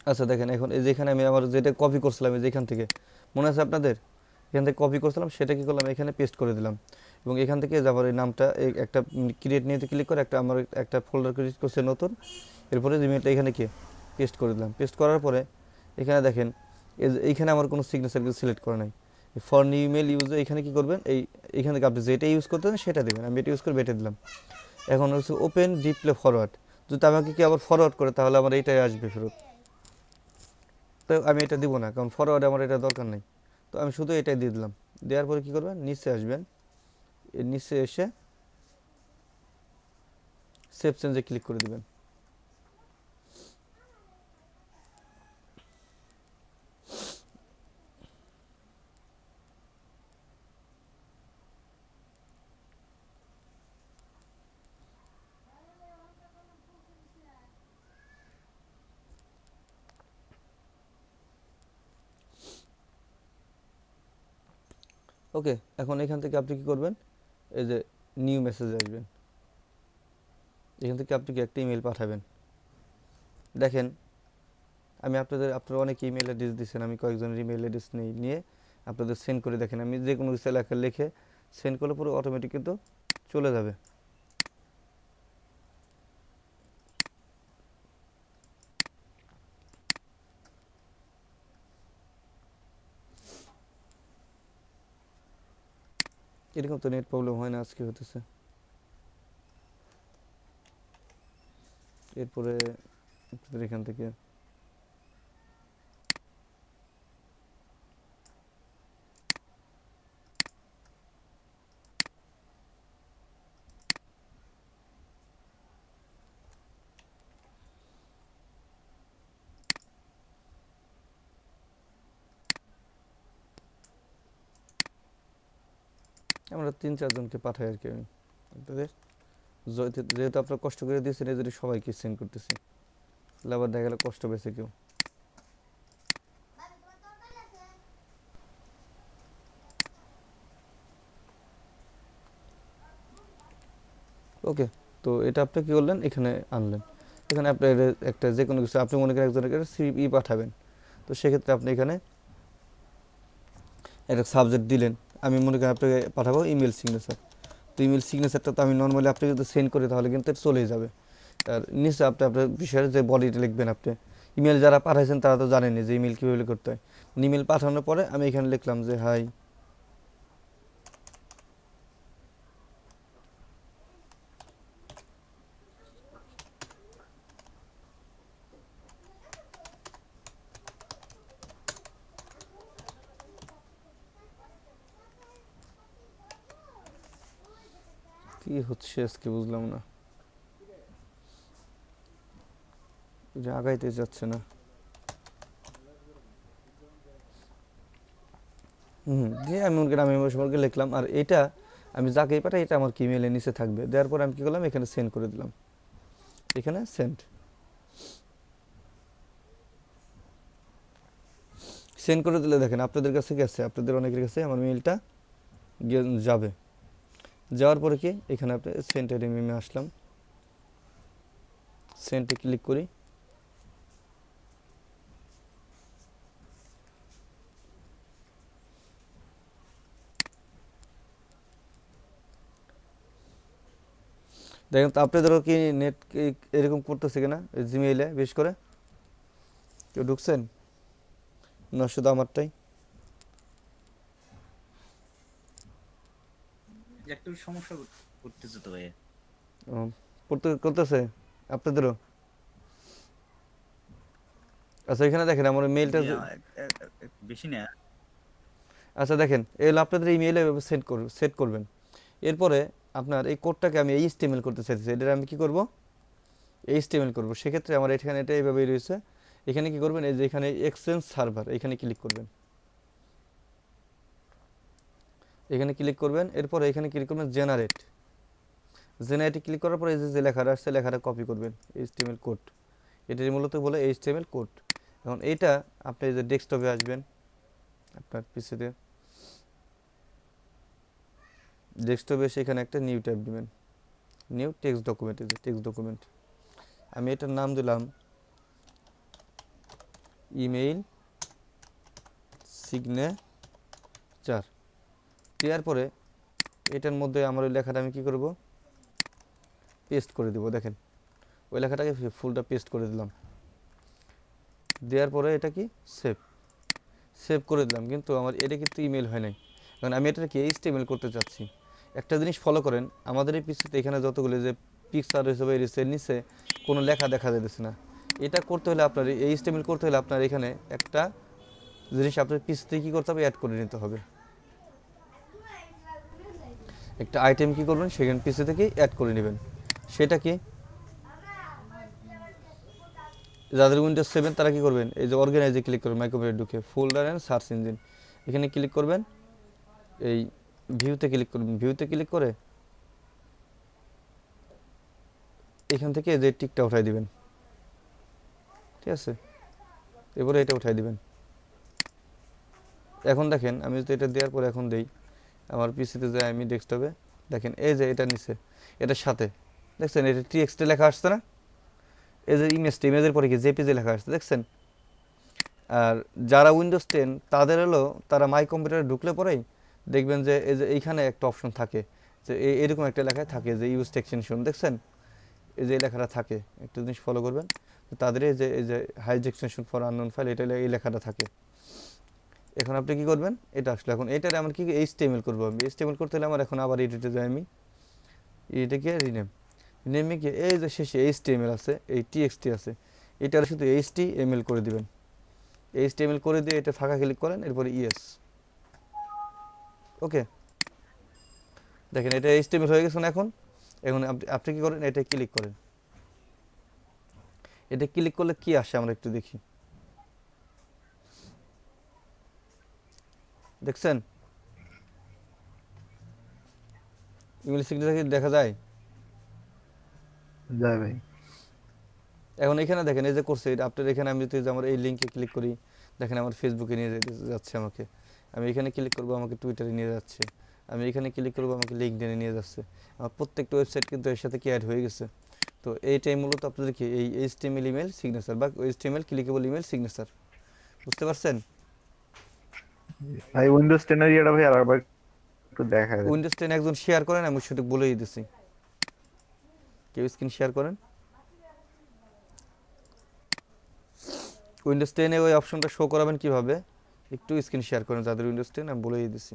আচ্ছা দেখেন এখন এই যেখানে আমি আমার যেটা কপি করছিলাম, এই যেখান থেকে মনে আছে আপনাদের, এখান থেকে কপি করছিলাম, সেটা কি করলাম এখানে পেস্ট করে দিলাম। এবং এখান থেকে যাবার এই নামটা একটা ক্রিয়েট নিতে ক্লিক করে একটা আমার একটা ফোল্ডার ক্রিয়েট করছে নতুন, এরপরে জিমেলটা এখানে কি পেস্ট করে দিলাম। পেস্ট করার পরে এখানে দেখেন এইখানে আমার কোনো সিগনেচার সিলেক্ট করা নাই। ফর নিউ ইমেল ইউজে এখানে কি করবেন, এইখান থেকে আপনি যেটা ইউজ করতেন সেটা দেবেন, আমি এটা ইউজ করে বেটে দিলাম। এখন হচ্ছে ওপেন ডিপ্লে ফরওয়ার্ড, যদি আমাকে কি আবার ফরওয়ার্ড করে তাহলে আমার এইটাই আসবে ফেরত। তো আমি এটা দিব না, কারণ ফরওয়ার্ডে আমার এটা দরকার নেই। তো আমি শুধু এটাই দিয়ে দিলাম। দেওয়ার পরে কী করবেন, নিচে আসবেন, এর নিচে এসে সেভ চেঞ্জে ক্লিক করে দিবেন। ওকে, এখন এখান থেকে আপনি কি করবেন, এই যে নিউ মেসেজে আসবেন, এখান থেকে আপনি কি একটা ইমেল পাঠাবেন। দেখেন আমি আপনারা অনেক ইমেল অ্যাড্রেস দিচ্ছেন, আমি কয়েকজনের ইমেল অ্যাড্রেস নিয়ে আপনাদের সেন্ড করে দেখেন। আমি যে কোনো কিছু লেখা লিখে সেন্ড করলে পুরো অটোমেটিক কিন্তু চলে যাবে। এরকম তো নেট প্রবলেম হয় না, আজকে হতেছে। এরপরে আপনাদের এখান থেকে আমরা 3-4 জনকে পাঠাই আর কি আমি আপনাদের, যেহেতু আপনারা কষ্ট করে দিয়েছেন এই জন্য সবাইকে সেন্ড করতেছি, তাহলে আবার দেখা গেল কষ্ট পেয়েছে কেউ। ওকে, তো এটা আপনি কি করলেন, এখানে আনলেন। এখানে আপনি একটা যে কোনো কিছু আপনি মনে করেন একজনকে সিভি পাঠাবেন, তো সেক্ষেত্রে আপনি এখানে একটা সাবজেক্ট দিলেন। আমি মনে করেন আপনাকে পাঠাবো ইমেল সিগনেচার, তো ইমেল সিগনেচারটা তো আমি নর্মালি আপনাকে যদি সেন্ড করি তাহলে কিন্তু চলেই যাবে। আর নিচে আপনি আপনার বিষয়ের যে বডিটা লিখবেন, আপনি ইমেল যারা পাঠাইছেন তারা তো জানেনি যে ইমেল কীভাবে করতে হয়। ইমেল পাঠানোর পরে আমি এখানে লিখলাম যে হাই, কি হচ্ছে আজকে বুঝলাম না, এটা আগাইতে যাচ্ছে না। দিয়ে আমি ওর গ্রামে সম্পর্কে লিখলাম, আর এটা আমি যাকেই পাঠাই এটা আমার ইমেলের নিচে থাকবে। দেওয়ার পর আমি কী করলাম, এখানে সেন্ড করে দিলাম, এখানে সেন্ড করে দিলে দেখেন আপনাদের কাছে গেছে, আপনাদের অনেকের কাছে আমার মেইলটা যাবে। যাওয়ার পরে কি এখানে আপনি সেন্টের মেমে আসলাম, সেন্টে ক্লিক করি, দেখেন তো আপনাদেরও কি নেট এরকম করতেছে কিনা জিমেইলে, বেশ করে কেউ ঢুকছেন না শুধু আমারটাই? একটু সমস্যা করতেছে তো ভাই। করতেছে আপনাদেরও? আচ্ছা এখানে দেখেন আমার মেইলটা বেশি না। আচ্ছা দেখেন এগুলো আপনাদের ইমেইলে সেট করবেন। এরপরে আপনার এই কোডটাকে আমি এইচটিএমএল করতে চাইছি, এটা আমি কি করব, এইচটিএমএল করব। সেক্ষেত্রে আমার এখানে এটা এইভাবেই রয়েছে। এখানে কি করবেন, এই যে এখানে এক্সচেঞ্জ সার্ভার, এখানে ক্লিক করবেন, এখানে ক্লিক করবেন। এরপরে এখানে ক্লিক করবেন জেনারেটে ক্লিক করার পরে এই যে লেখাটা আসছে লেখাটা কপি করবেন, এইচটিএমএল কোড, এটাই মূলত বলে এইচটিএমএল কোড। এখন এইটা আপনি এই যে ডেস্কটপে আসবেন, আপনার পিসিতে ডেস্কটপে এসে এখানে একটা নিউ ট্যাব দিবেন, নিউ টেক্সট ডকুমেন্ট, এই যে টেক্সট ডকুমেন্ট, আমি এটার নাম দিলাম ইমেইল সিগনেচার। দেওয়ার পরে এটার মধ্যে আমার ওই লেখাটা আমি কি করব, পেস্ট করে দেব। দেখেন ওই লেখাটাকে ফুলটা পেস্ট করে দিলাম, দেওয়ার পরে এটা কি সেভ করে দিলাম। কিন্তু আমার এটা কিন্তু ইমেল হয় নাই, কারণ আমি এটাকে এইচটিএমএল করতে চাচ্ছি। একটা জিনিস ফলো করেন, আমাদের এই পিসিতে এখানে যতগুলো যে পিকচার রয়েছে বা এর নিচে কোনো লেখা দেখা যাচ্ছে না। এটা করতে হলে আপনার এইচটিএমএল করতে হলে আপনার এখানে একটা জিনিস আপনার পিসিতে কী করতে হবে, অ্যাড করে নিতে হবে। একটা আইটেম কি করবেন, সেখানে পিসি থেকে অ্যাড করে নেবেন। সেটা কি, যাদের উইন্ডোজ 7 তারা কি করবেন, এই যে অর্গানাইজে ক্লিক করবেন, মাইক্রোসফটে ঢুকে ফোল্ডার অ্যান্ড সার্চ ইঞ্জিন, এখানে ক্লিক করবেন, এই ভিউতে ক্লিক করবেন, ভিউতে ক্লিক করে এখান থেকে যে টিকটা উঠাই দিবেন, ঠিক আছে, এবারে এটা উঠাই দিবেন। এখন দেখেন আমি যদি এটা দেওয়ার পরে এখন দেই আমার পিসিতে যাই, আমি ডেস্কটপে দেখেন এই যে এটা নিচে এটার সাথে দেখছেন এটা টিএক্সটি লেখা আসছে না, এই যে ইমেজের পরে কি জেপিজি লেখা আসছে দেখছেন। আর যারা উইন্ডোজ 10 তাদের হলো তারা মাই কম্পিউটারে ঢুকলে পরেই দেখবেন যে এই যে এইখানে একটা অপশন থাকে যে এরকম একটা লেখায় থাকে যে ইউজ এক্সটেনশন, দেখছেন এই যে লেখাটা থাকে, একটা জিনিস ফলো করবেন তাদের এই যে হাইজ এক্সটেনশন ফর আননোন ফাইল, এটা এই লেখাটা থাকে। এখন আপনি কি করবেন, এটা আসলে এখন এটারে আমার কি এইচটিএমএল করব, আমি এইচটিএমএল করতে হলে আমার এখন আবার এডিটে যাই, আমি এটাকে নেমে গিয়ে এই যে শেষে এইচটিএমএল আছে, এই টিএক্সটি আছে, এটার শুধু এইচটিএমএল করে দিবেন। এইচটিএমএল করে দিয়ে এটা ফাঁকা ক্লিক করেন, এরপরে ইয়েস, ওকে। দেখেন এটা এইচটিএমএল হয়ে গেছে না। এখন আপনি কি করেন, এটা ক্লিক করেন, এটা ক্লিক করলে কি আসে আমরা একটু দেখি, দেখছেন ইমেল সিগনেচার কি দেখা যায়? যায় ভাই। এখন এখানে দেখেন এই যে করছে এটা আপনার এখানে আমি যদি আমার এই লিঙ্কে ক্লিক করি দেখেন আমার ফেসবুকে নিয়ে যাচ্ছে আমাকে, আমি এখানে ক্লিক করবো আমাকে টুইটারে নিয়ে যাচ্ছে, আমি এখানে ক্লিক করবো আমাকে লিঙ্কডইনে নিয়ে যাচ্ছে, আমার প্রত্যেকটা ওয়েবসাইট কিন্তু এর সাথে কি অ্যাড হয়ে গেছে। তো এইটাই মূলত আপনাদের কি এই এইচটিএমএল ইমেল সিগনেচার বা এইচটিএমএল ক্লিকেবল ইমেল সিগনেচার, বুঝতে পারছেন? ভাই উইন্ডোজ 10 এর ইয়েটা ভাই আরেকবার একটু দেখা দেন। উইন্ডোজ 10 একজন শেয়ার করেন, আমি সেটা বলেই দিছি, কেউ স্ক্রিন শেয়ার করেন। উইন্ডোজ 10 এ ওই অপশনটা শো করাবেন কিভাবে, একটু স্ক্রিন শেয়ার করেন যাদের উইন্ডোজ 10 আমি বলেই দিছি,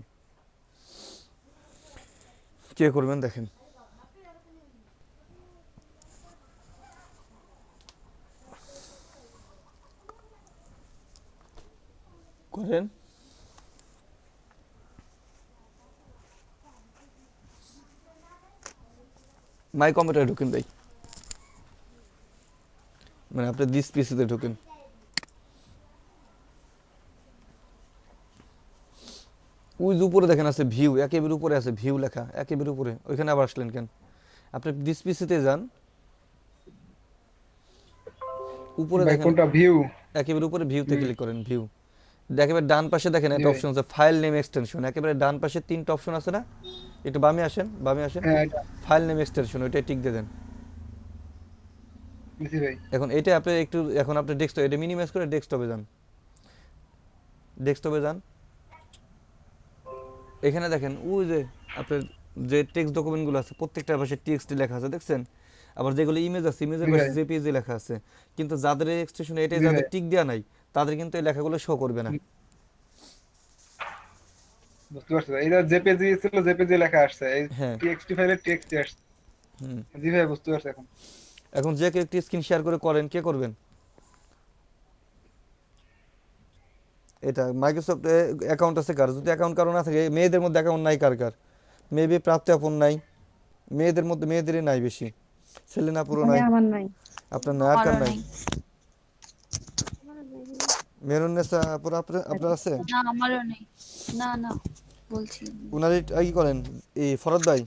কে করবেন দেখেন। করেন। মাই কম্পিউটারে ঢুকেন ভাই, মানে আপনি দিস পিসিতে ঢুকেন। ওই যে উপরে দেখেন আছে ভিউ, একেবারে উপরে আছে ভিউ লেখা একেবারে উপরে, ওইখানে আবার আসলেন কেন? আপনি দিস পিসিতে যান, উপরে ভাই দেখেন কোনটা ভিউ? একেবারে উপরে ভিউতে ক্লিক করেন, ভিউ একেবারে ডান পাশে দেখেন একটা অপশন আছে ফাইল নেম এক্সটেনশন, একেবারে ডান পাশে তিনটা অপশন আছে না, একটু বামে আসেন, বামে আসেন, হ্যাঁ এটা ফাইল নেম এক্সটেনশন ওইটা টিক দিয়ে দেন। দিছি ভাই। এখন এটা আপনি একটু এখন আপনি ডেস্কটপ এটা মিনিমাইজ করে ডেস্কটপে যান, ডেস্কটপে যান, এখানে দেখেন ওই যে আপনার যে টেক্সট ডকুমেন্টগুলো আছে প্রত্যেকটার পাশে টিএক্সটি লেখা আছে দেখছেন, আবার যেগুলো ইমেজ আছে ইমেজের পাশে জেপিজি লেখা আছে, কিন্তু যাদের এক্সটেনশন এটাই যাদের টিক দেওয়া নাই তাদের কিন্তু এই লেখাগুলো শো করবে না। বুঝতে পারছি ভাই, এটা জেপিজি ছিল, জেপিজি লেখা আসছে, এই হ্যাঁ টিএক্সটি ফাইলে টেক্সট আসছে। হুম। জি ভাই বুঝতে পারছি এখন। এখন যে কেউ একটি স্ক্রিন শেয়ার করে করেন, কে করবেন? এটা মাইক্রোসফট অ্যাকাউন্ট আছে কার, যদি অ্যাকাউন্ট কারো না থাকে, মেয়েদের মধ্যে অ্যাকাউন্ট নাই কার কার, মেবি প্রাপ্তি আপন নাই, মেয়েদের মধ্যে মেয়েদেরই নাই বেশি, ছেলে না পুরো নাই, আমার নাই। আপনার নাই আর কার নাই? মেরুন্নেসা পুরো আপনার আপনার আছে? না আমারও নেই। না না বলছি। উনার কি করেন এই ফরদ ভাই,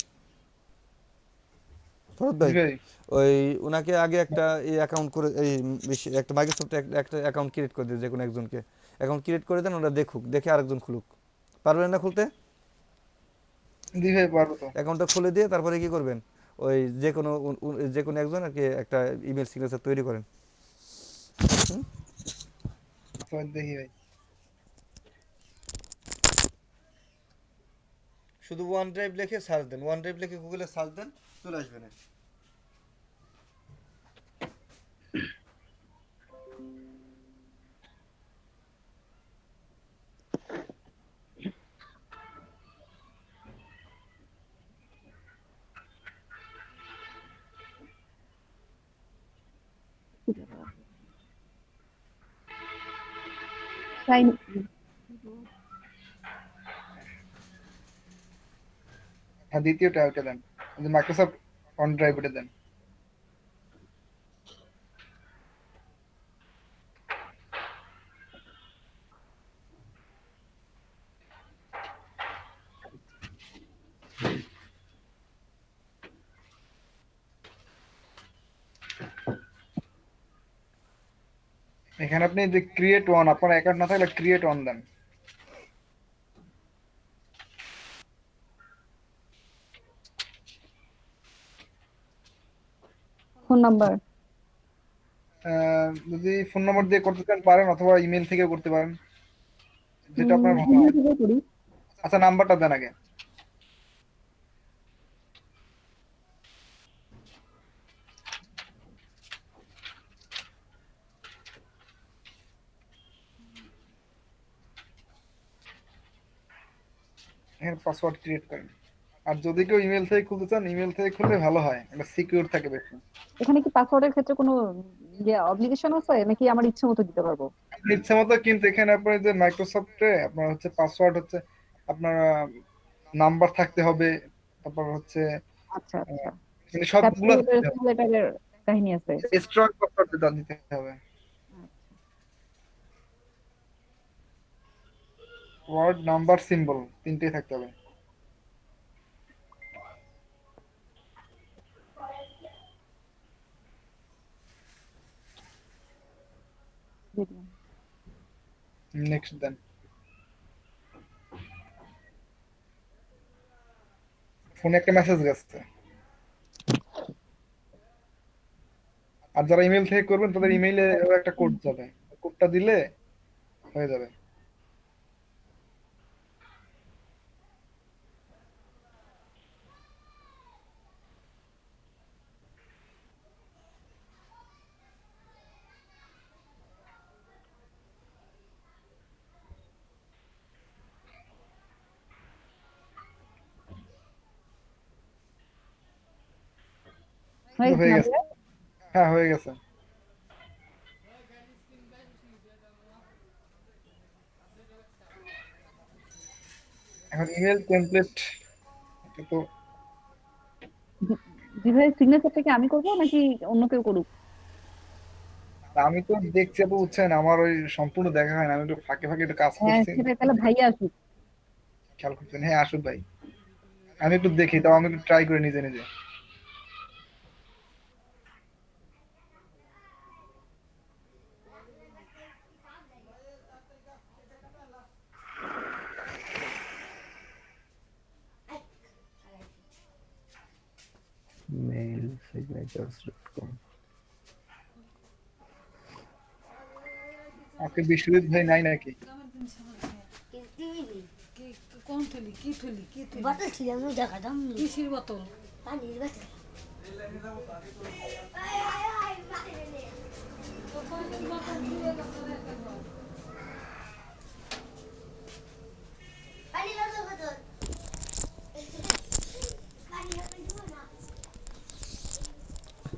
ফরদ জি ভাই ভাই ওই উনাকে আগে একটা এই অ্যাকাউন্ট করে এই একটা মাইক্রোসফট একটা অ্যাকাউন্ট ক্রিয়েট করে দিন, যে কোনো একজনকে অ্যাকাউন্ট ক্রিয়েট করে দেন, ওরা দেখুক, দেখে আরেকজন খুলুক, পারবেন না খুলতে? জি ভাই পারবো তো। অ্যাকাউন্টটা খুলে দিয়ে তারপরে কি করবেন, ওই যে কোনো একজন আর কি একটা ইমেল সিগনেচার তৈরি করেন। হুম? তো দেখি ভাই। শুধু ওয়ান ড্রাইভ লিখে সার্চ দেন, ওয়ান ড্রাইভ লিখে গুগলে সার্চ দেন, চলে আসবে না। তাই হ্যাঁ দ্বিতীয়টা ওটা দেন, মাইক্রোসফট অন ড্রাইভ ওটা দেন। এখানে আপনি যে ক্রিয়েট ওয়ান, আপনার অ্যাকাউন্ট না থাকলে ক্রিয়েট ওয়ান দেন। Phone number. যদি ফোন নম্বর দিয়ে করতে চান পারেন, অথবা ইমেল থেকে করতে পারেন, যেটা আপনার ভালো ইমেল হয়। থেকে করি। আচ্ছা নাম্বারটা দেন আগে। এখানে পাসওয়ার্ড ক্রিয়েট করেন। আর যদি কেউ ইমেল থেকে খুলতে চান, ইমেল থেকে খুললে ভালো হয়, এটা সিকিউর থাকে বেশি। এখানে কি পাসওয়ার্ডের ক্ষেত্রে কোনো অব্লিগেশন আছে নাকি আমার ইচ্ছে মতো দিতে পারবো? আপনার ইচ্ছা মতো, কিন্তু এখানে আপনার যে মাইক্রোসফটে আপনার হচ্ছে পাসওয়ার্ড হচ্ছে আপনার নাম্বার থাকতে হবে, তারপর হচ্ছে আচ্ছা আচ্ছা। মানে সবগুলো ক্যাপিটাল লেটারের কাহিনী আছে। স্ট্রং পাসওয়ার্ড দিতে হবে। ওয়ার্ড নাম্বার সিম্বল তিনটেই থাকতে হবে। দিয়ে দিলাম। নেক্সট দেন। ফোনে একটা মেসেজ গেছে। আর যারা ইমেল থেকে করবেন তাদের ইমেইলে একটা কোড যাবে, কোডটা দিলে হয়ে যাবে। হয়ে হয়ে গেছে গেছে। হ্যাঁ হয়ে গেছে। এখন ইমেল টেমপ্লেট তো জি ভাই, সিগনেচারটা কি আমি করবো নাকি অন্য কেউ করুক? আমি তো দেখছি আপু, বুঝছেন আমার ওই সম্পূর্ণ দেখা হয় না, আমি একটু ফাঁকে ফাঁকে একটু কাজ হ্যাঁ করছি। সেটাই, তাহলে ভাইয়া আসুক। খেয়াল করছেন? হ্যাঁ আসুক ভাই, আমি একটু দেখি, তাও আমি একটু ট্রাই করি নিজে নিজে। mailsignatures.com আজকে বিশ্বজিৎ ভাই নাই নাকি? বোতল ছিল আমি দেখাতাম কিসের বোতল? পানির বোতল।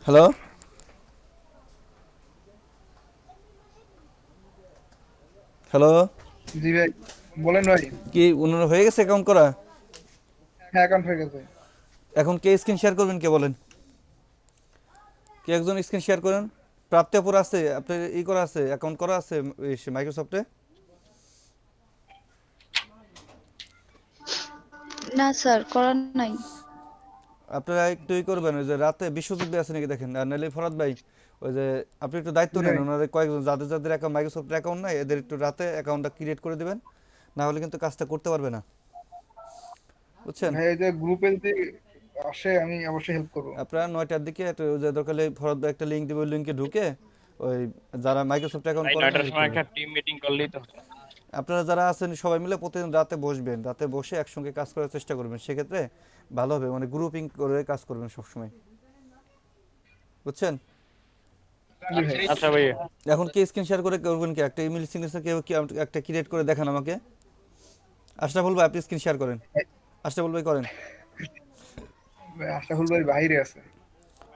হ্যালো, হ্যালো, জি ভাই বলেন ভাই। কি ওনার হয়ে গেছে অ্যাকাউন্ট করা? হ্যাঁ অ্যাকাউন্ট হয়ে গেছে। এখন কে স্ক্রিন শেয়ার করবেন, কে বলেন? কে একজন স্ক্রিন শেয়ার করেন। প্রাপ্তিপুর আছে আপনার করা আছে, অ্যাকাউন্ট করা আছে মাইক্রোসফটে? না স্যার, করার নাই। আপনারা একটু করবেন, ওই যে রাতে বিশ্বজিৎ ভাই আছে নাকি দেখেন, আর নাহলে ফরাদ ভাই, ওই যে আপনি একটু দায়িত্ব নেন, ওনাদের কয়েকজন যাদের যাদের অ্যাকাউন্ট মাইক্রোসফটের অ্যাকাউন্ট নাই এদের একটু রাতে অ্যাকাউন্টটা ক্রিয়েট করে দিবেন, না হলে কিন্তু কাজটা করতে পারবে না, বুঝছেন? ভাই এই যে গ্রুপে যদি আসে আমি অবশ্যই হেল্প করব। আপনারা 9টার দিকে একটা ওই যে দরকার হলে ফরাদ ভাই একটা লিংক দিবে, ওই লিংকে ঢুকে ওই যারা মাইক্রোসফট অ্যাকাউন্ট ভাই করেন 9টার সময় একটা টিম মিটিং করলেই তো হবে। আপনারা যারা আছেন সবাই মিলে প্রতিদিন রাতে বসবেন, রাতে বসে একসঙ্গে কাজ করার চেষ্টা করবেন, সেক্ষেত্রে ভালো হবে, মানে গ্রুপিং করে কাজ করবেন সবসময়, বুঝছেন? আচ্ছা ভাইয়া, এখন কি স্ক্রিন শেয়ার করে করবেন, কি একটা ইমেল সিগনেচার কেউ কি একটা ক্রিয়েট করে দেখান আমাকে। আশরাফুল ভাই আপনি স্ক্রিন শেয়ার করেন, আশরাফুল ভাই করেন। আশরাফুল ভাই বাইরে আছে।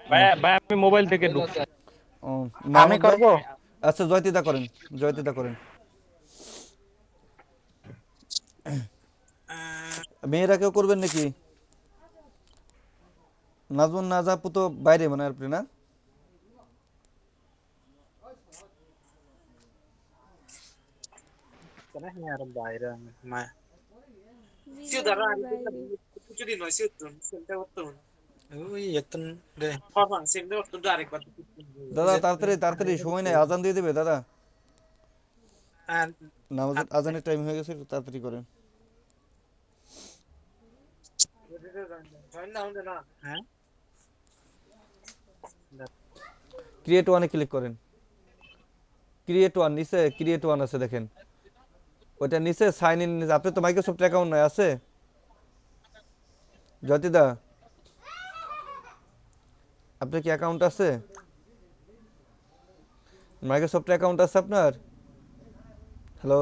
ভাই আমি মোবাইল থেকে ঢুকছি। ও, আমি মাহমুদ ভাই? করব। আচ্ছা জয়তিদা করেন, জয়তিদা করেন। মেয়েরা কেউ করবেন নাকি? নাজমুন নাজাপু তো বাইরে মানে আপনি না? দাদা তাড়াতাড়ি তাড়াতাড়ি, সময় নেই, আজান দিয়ে দেবে দাদা, নামাজের আজানের টাইম হয়ে গেছে, একটু তাড়াতাড়ি করেন। ক্রিয়েট ওয়ানে ক্লিক করেন, ক্রিয়েট ওয়ান নিচে ক্রিয়েট ওয়ান আছে দেখেন, ওইটা নিচে সাইন ইন, আপনি তো মাইক্রোসফট অ্যাকাউন্ট নয় আছে জ্যোতিদা, আপনার কি অ্যাকাউন্ট আছে? মাইক্রোসফট অ্যাকাউন্ট আছে আপনার? হ্যালো,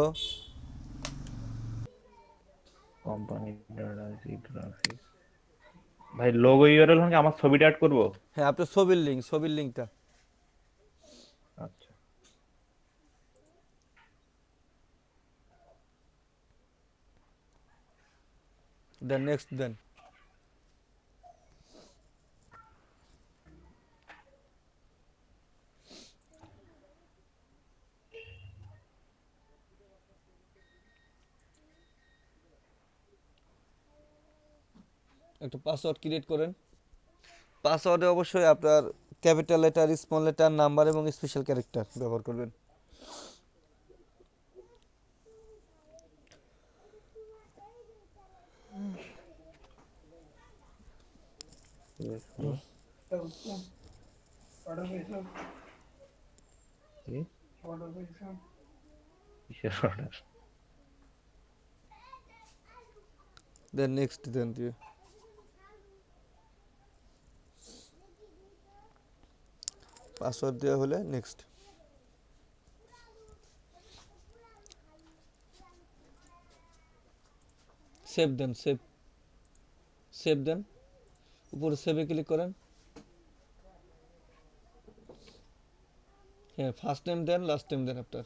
কোম্পানি গ্রাফিক্স ভাই, লোগো ইউআরএল হলে আমার ছবিটা অ্যাড করব। হ্যাঁ আপনার ছবির লিঙ্ক, ছবির লিঙ্কটা। আচ্ছা দেন নেক্সট দেন। একটা পাসওয়ার্ড ক্রিয়েট করেন। পাসওয়ার্ডে অবশ্যই আপনার capital letter, small letter, number এবং স্পেশাল ক্যারেক্টার ব্যবহার করবেন। অর্ডার পেয়েছো? কি? অর্ডার পেয়েছো? কিসের অর্ডার? দেন নেক্সট দেন দিয়ে পাসওয়ার্ড দেওয়া হলে নেক্সট। সেভ দেন, সেভ দেন, উপরে সেভে ক্লিক করেন। হ্যাঁ, ফার্স্ট নেম দেন, লাস্ট নেম দেন আপনার।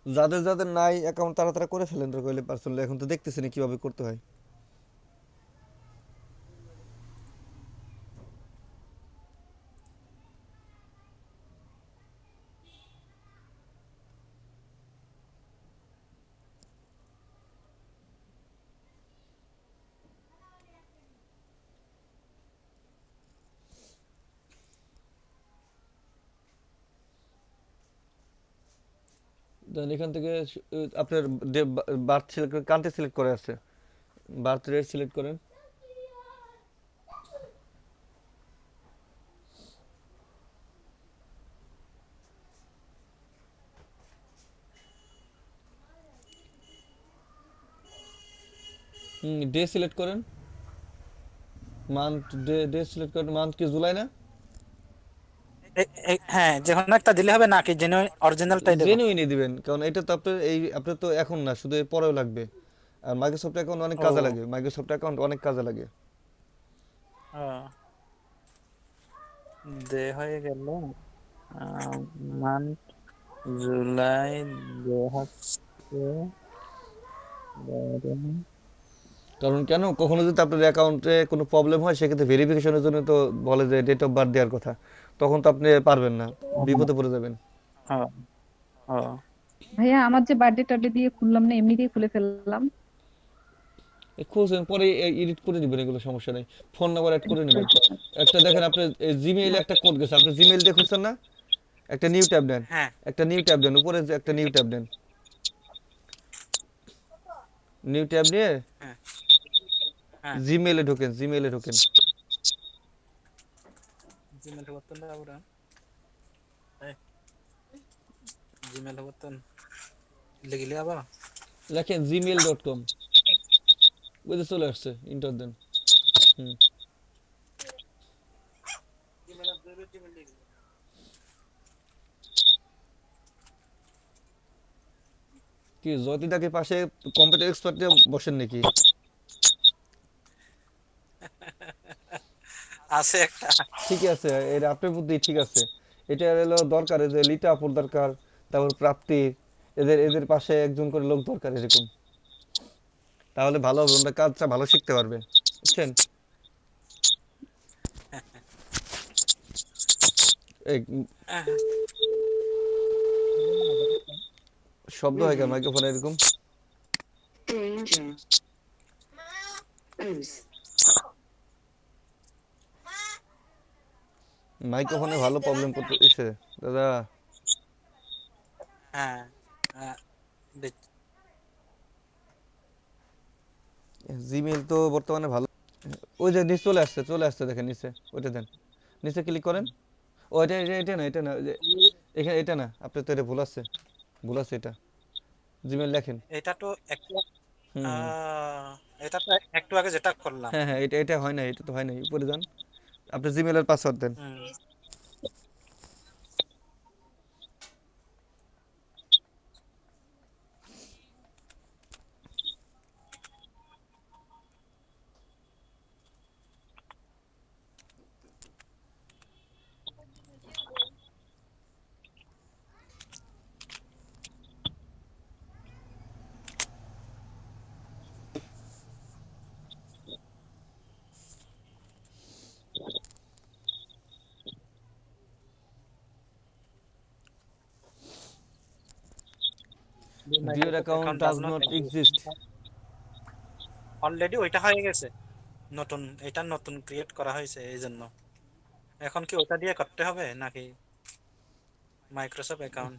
যাদের যাদের নাই অ্যাকাউন্ট তারা তারা করে ফেলেন কইলে পার্সোনালি, এখন তো দেখতেছি না কিভাবে করতে হয়। দেন এখান থেকে আপনার বার্থ সিলেক্ট করে, কান্ট্রি সিলেক্ট করে আছে, বার্থ রেট সিলেক্ট করেন। ডে সিলেক্ট করেন, মান্থ ডে সিলেক্ট করেন। মান্থ কি জুলাই না? হ্যাঁ, যে কোনো একটা দিলে হবে নাকি জেনুইন অরিজিনালটাই দেব? জেনুইনই দিবেন, কারণ এটা তো আপনার আপনার তো এখন না, শুধু এর পরেও লাগবে। আর মাইক্রোসফট অ্যাকাউন্ট অনেক কাজে লাগে, মাইক্রোসফট অ্যাকাউন্ট অনেক কাজে লাগে। দে হয়ে গেল মান্থ জুলাই 2012। কারণ কেন, কখনো যদি আপনার অ্যাকাউন্টে কোনো প্রবলেম হয় সেক্ষেত্রে ভেরিফিকেশনের জন্য তো বলে যে ডেট অফ বার্থ দেওয়ার কথা, তখন তো আপনি পারবেন না, বিপদে পড়ে যাবেন। ভাইয়া আমার যে বার্থডে টার্থডে দিয়ে খুললাম না, এমনিতেই খুলে ফেললাম। খুঁজছেন পরে এডিট করে দিবেন, এগুলো সমস্যা নেই। ফোন নাম্বার অ্যাড করে নেবেন। একটা দেখেন আপনার জিমেইলে একটা কোড গেছে, আপনি জিমেইল দিয়ে খুঁজছেন না, একটা নিউ ট্যাব দেন, একটা নিউ ট্যাব দেন, উপরে যে একটা নিউ ট্যাব দেন, নিউ ট্যাব নিয়ে জিমেইলে ঢোকেন, জিমেইলে ঢোকেন। জিমেল বর্তন বাবুরা, জিমেল বর্তন লিখলে আবার লেখেন gmail.com, ওই যে চলে আসছে, ইন্টার দেন। কি জ্যোতিদাকে পাশে কম্পিউটার এক্সপার্ট বসেন নাকি? আছে একটা, ঠিকই আছে, এটা আপনার বুদ্ধি ঠিক আছে। এটা হলো দরকার, যে লিটা আপুর দরকার, তারপর প্রাপ্তি, এদের এদের পাশে একজন করে লোক দরকার এরকম, তাহলে ভালো হবে, ওরা কাজটা ভালো শিখতে পারবে, বুঝছেন? শব্দ হয় কেন মাইক্রোফোনে এরকম? মাইক্রোফোনে ভালো প্রবলেম করতেছে দাদা। জিমেইল তো বর্তমানে ভালো। ওই যে নিচে চলে আসছে, চলে আসছে, দেখেন নিচে, ওইটা দেন, নিচে ক্লিক করেন। ও এটা এটা এটা না, এটা না, এখানে এটা না, আপনার তো এটা ভুল আছে, ভুল আছে, এটা জিমেইল লেখেন। এটা তো একটু আগে যেটা করলাম। হ্যাঁ হ্যাঁ, এটা এটা হয় না, এটা তো হয় না, উপরে যান, আপনি জিমেইলের পাসওয়ার্ড দেন। Your account does not exist. Already ওইটা হয়ে গেছে, নতুন এটা নতুন ক্রিয়েট করা হয়েছে, এই জন্য এখন কি ওটা দিয়ে করতে হবে নাকি মাইক্রোসফট অ্যাকাউন্ট?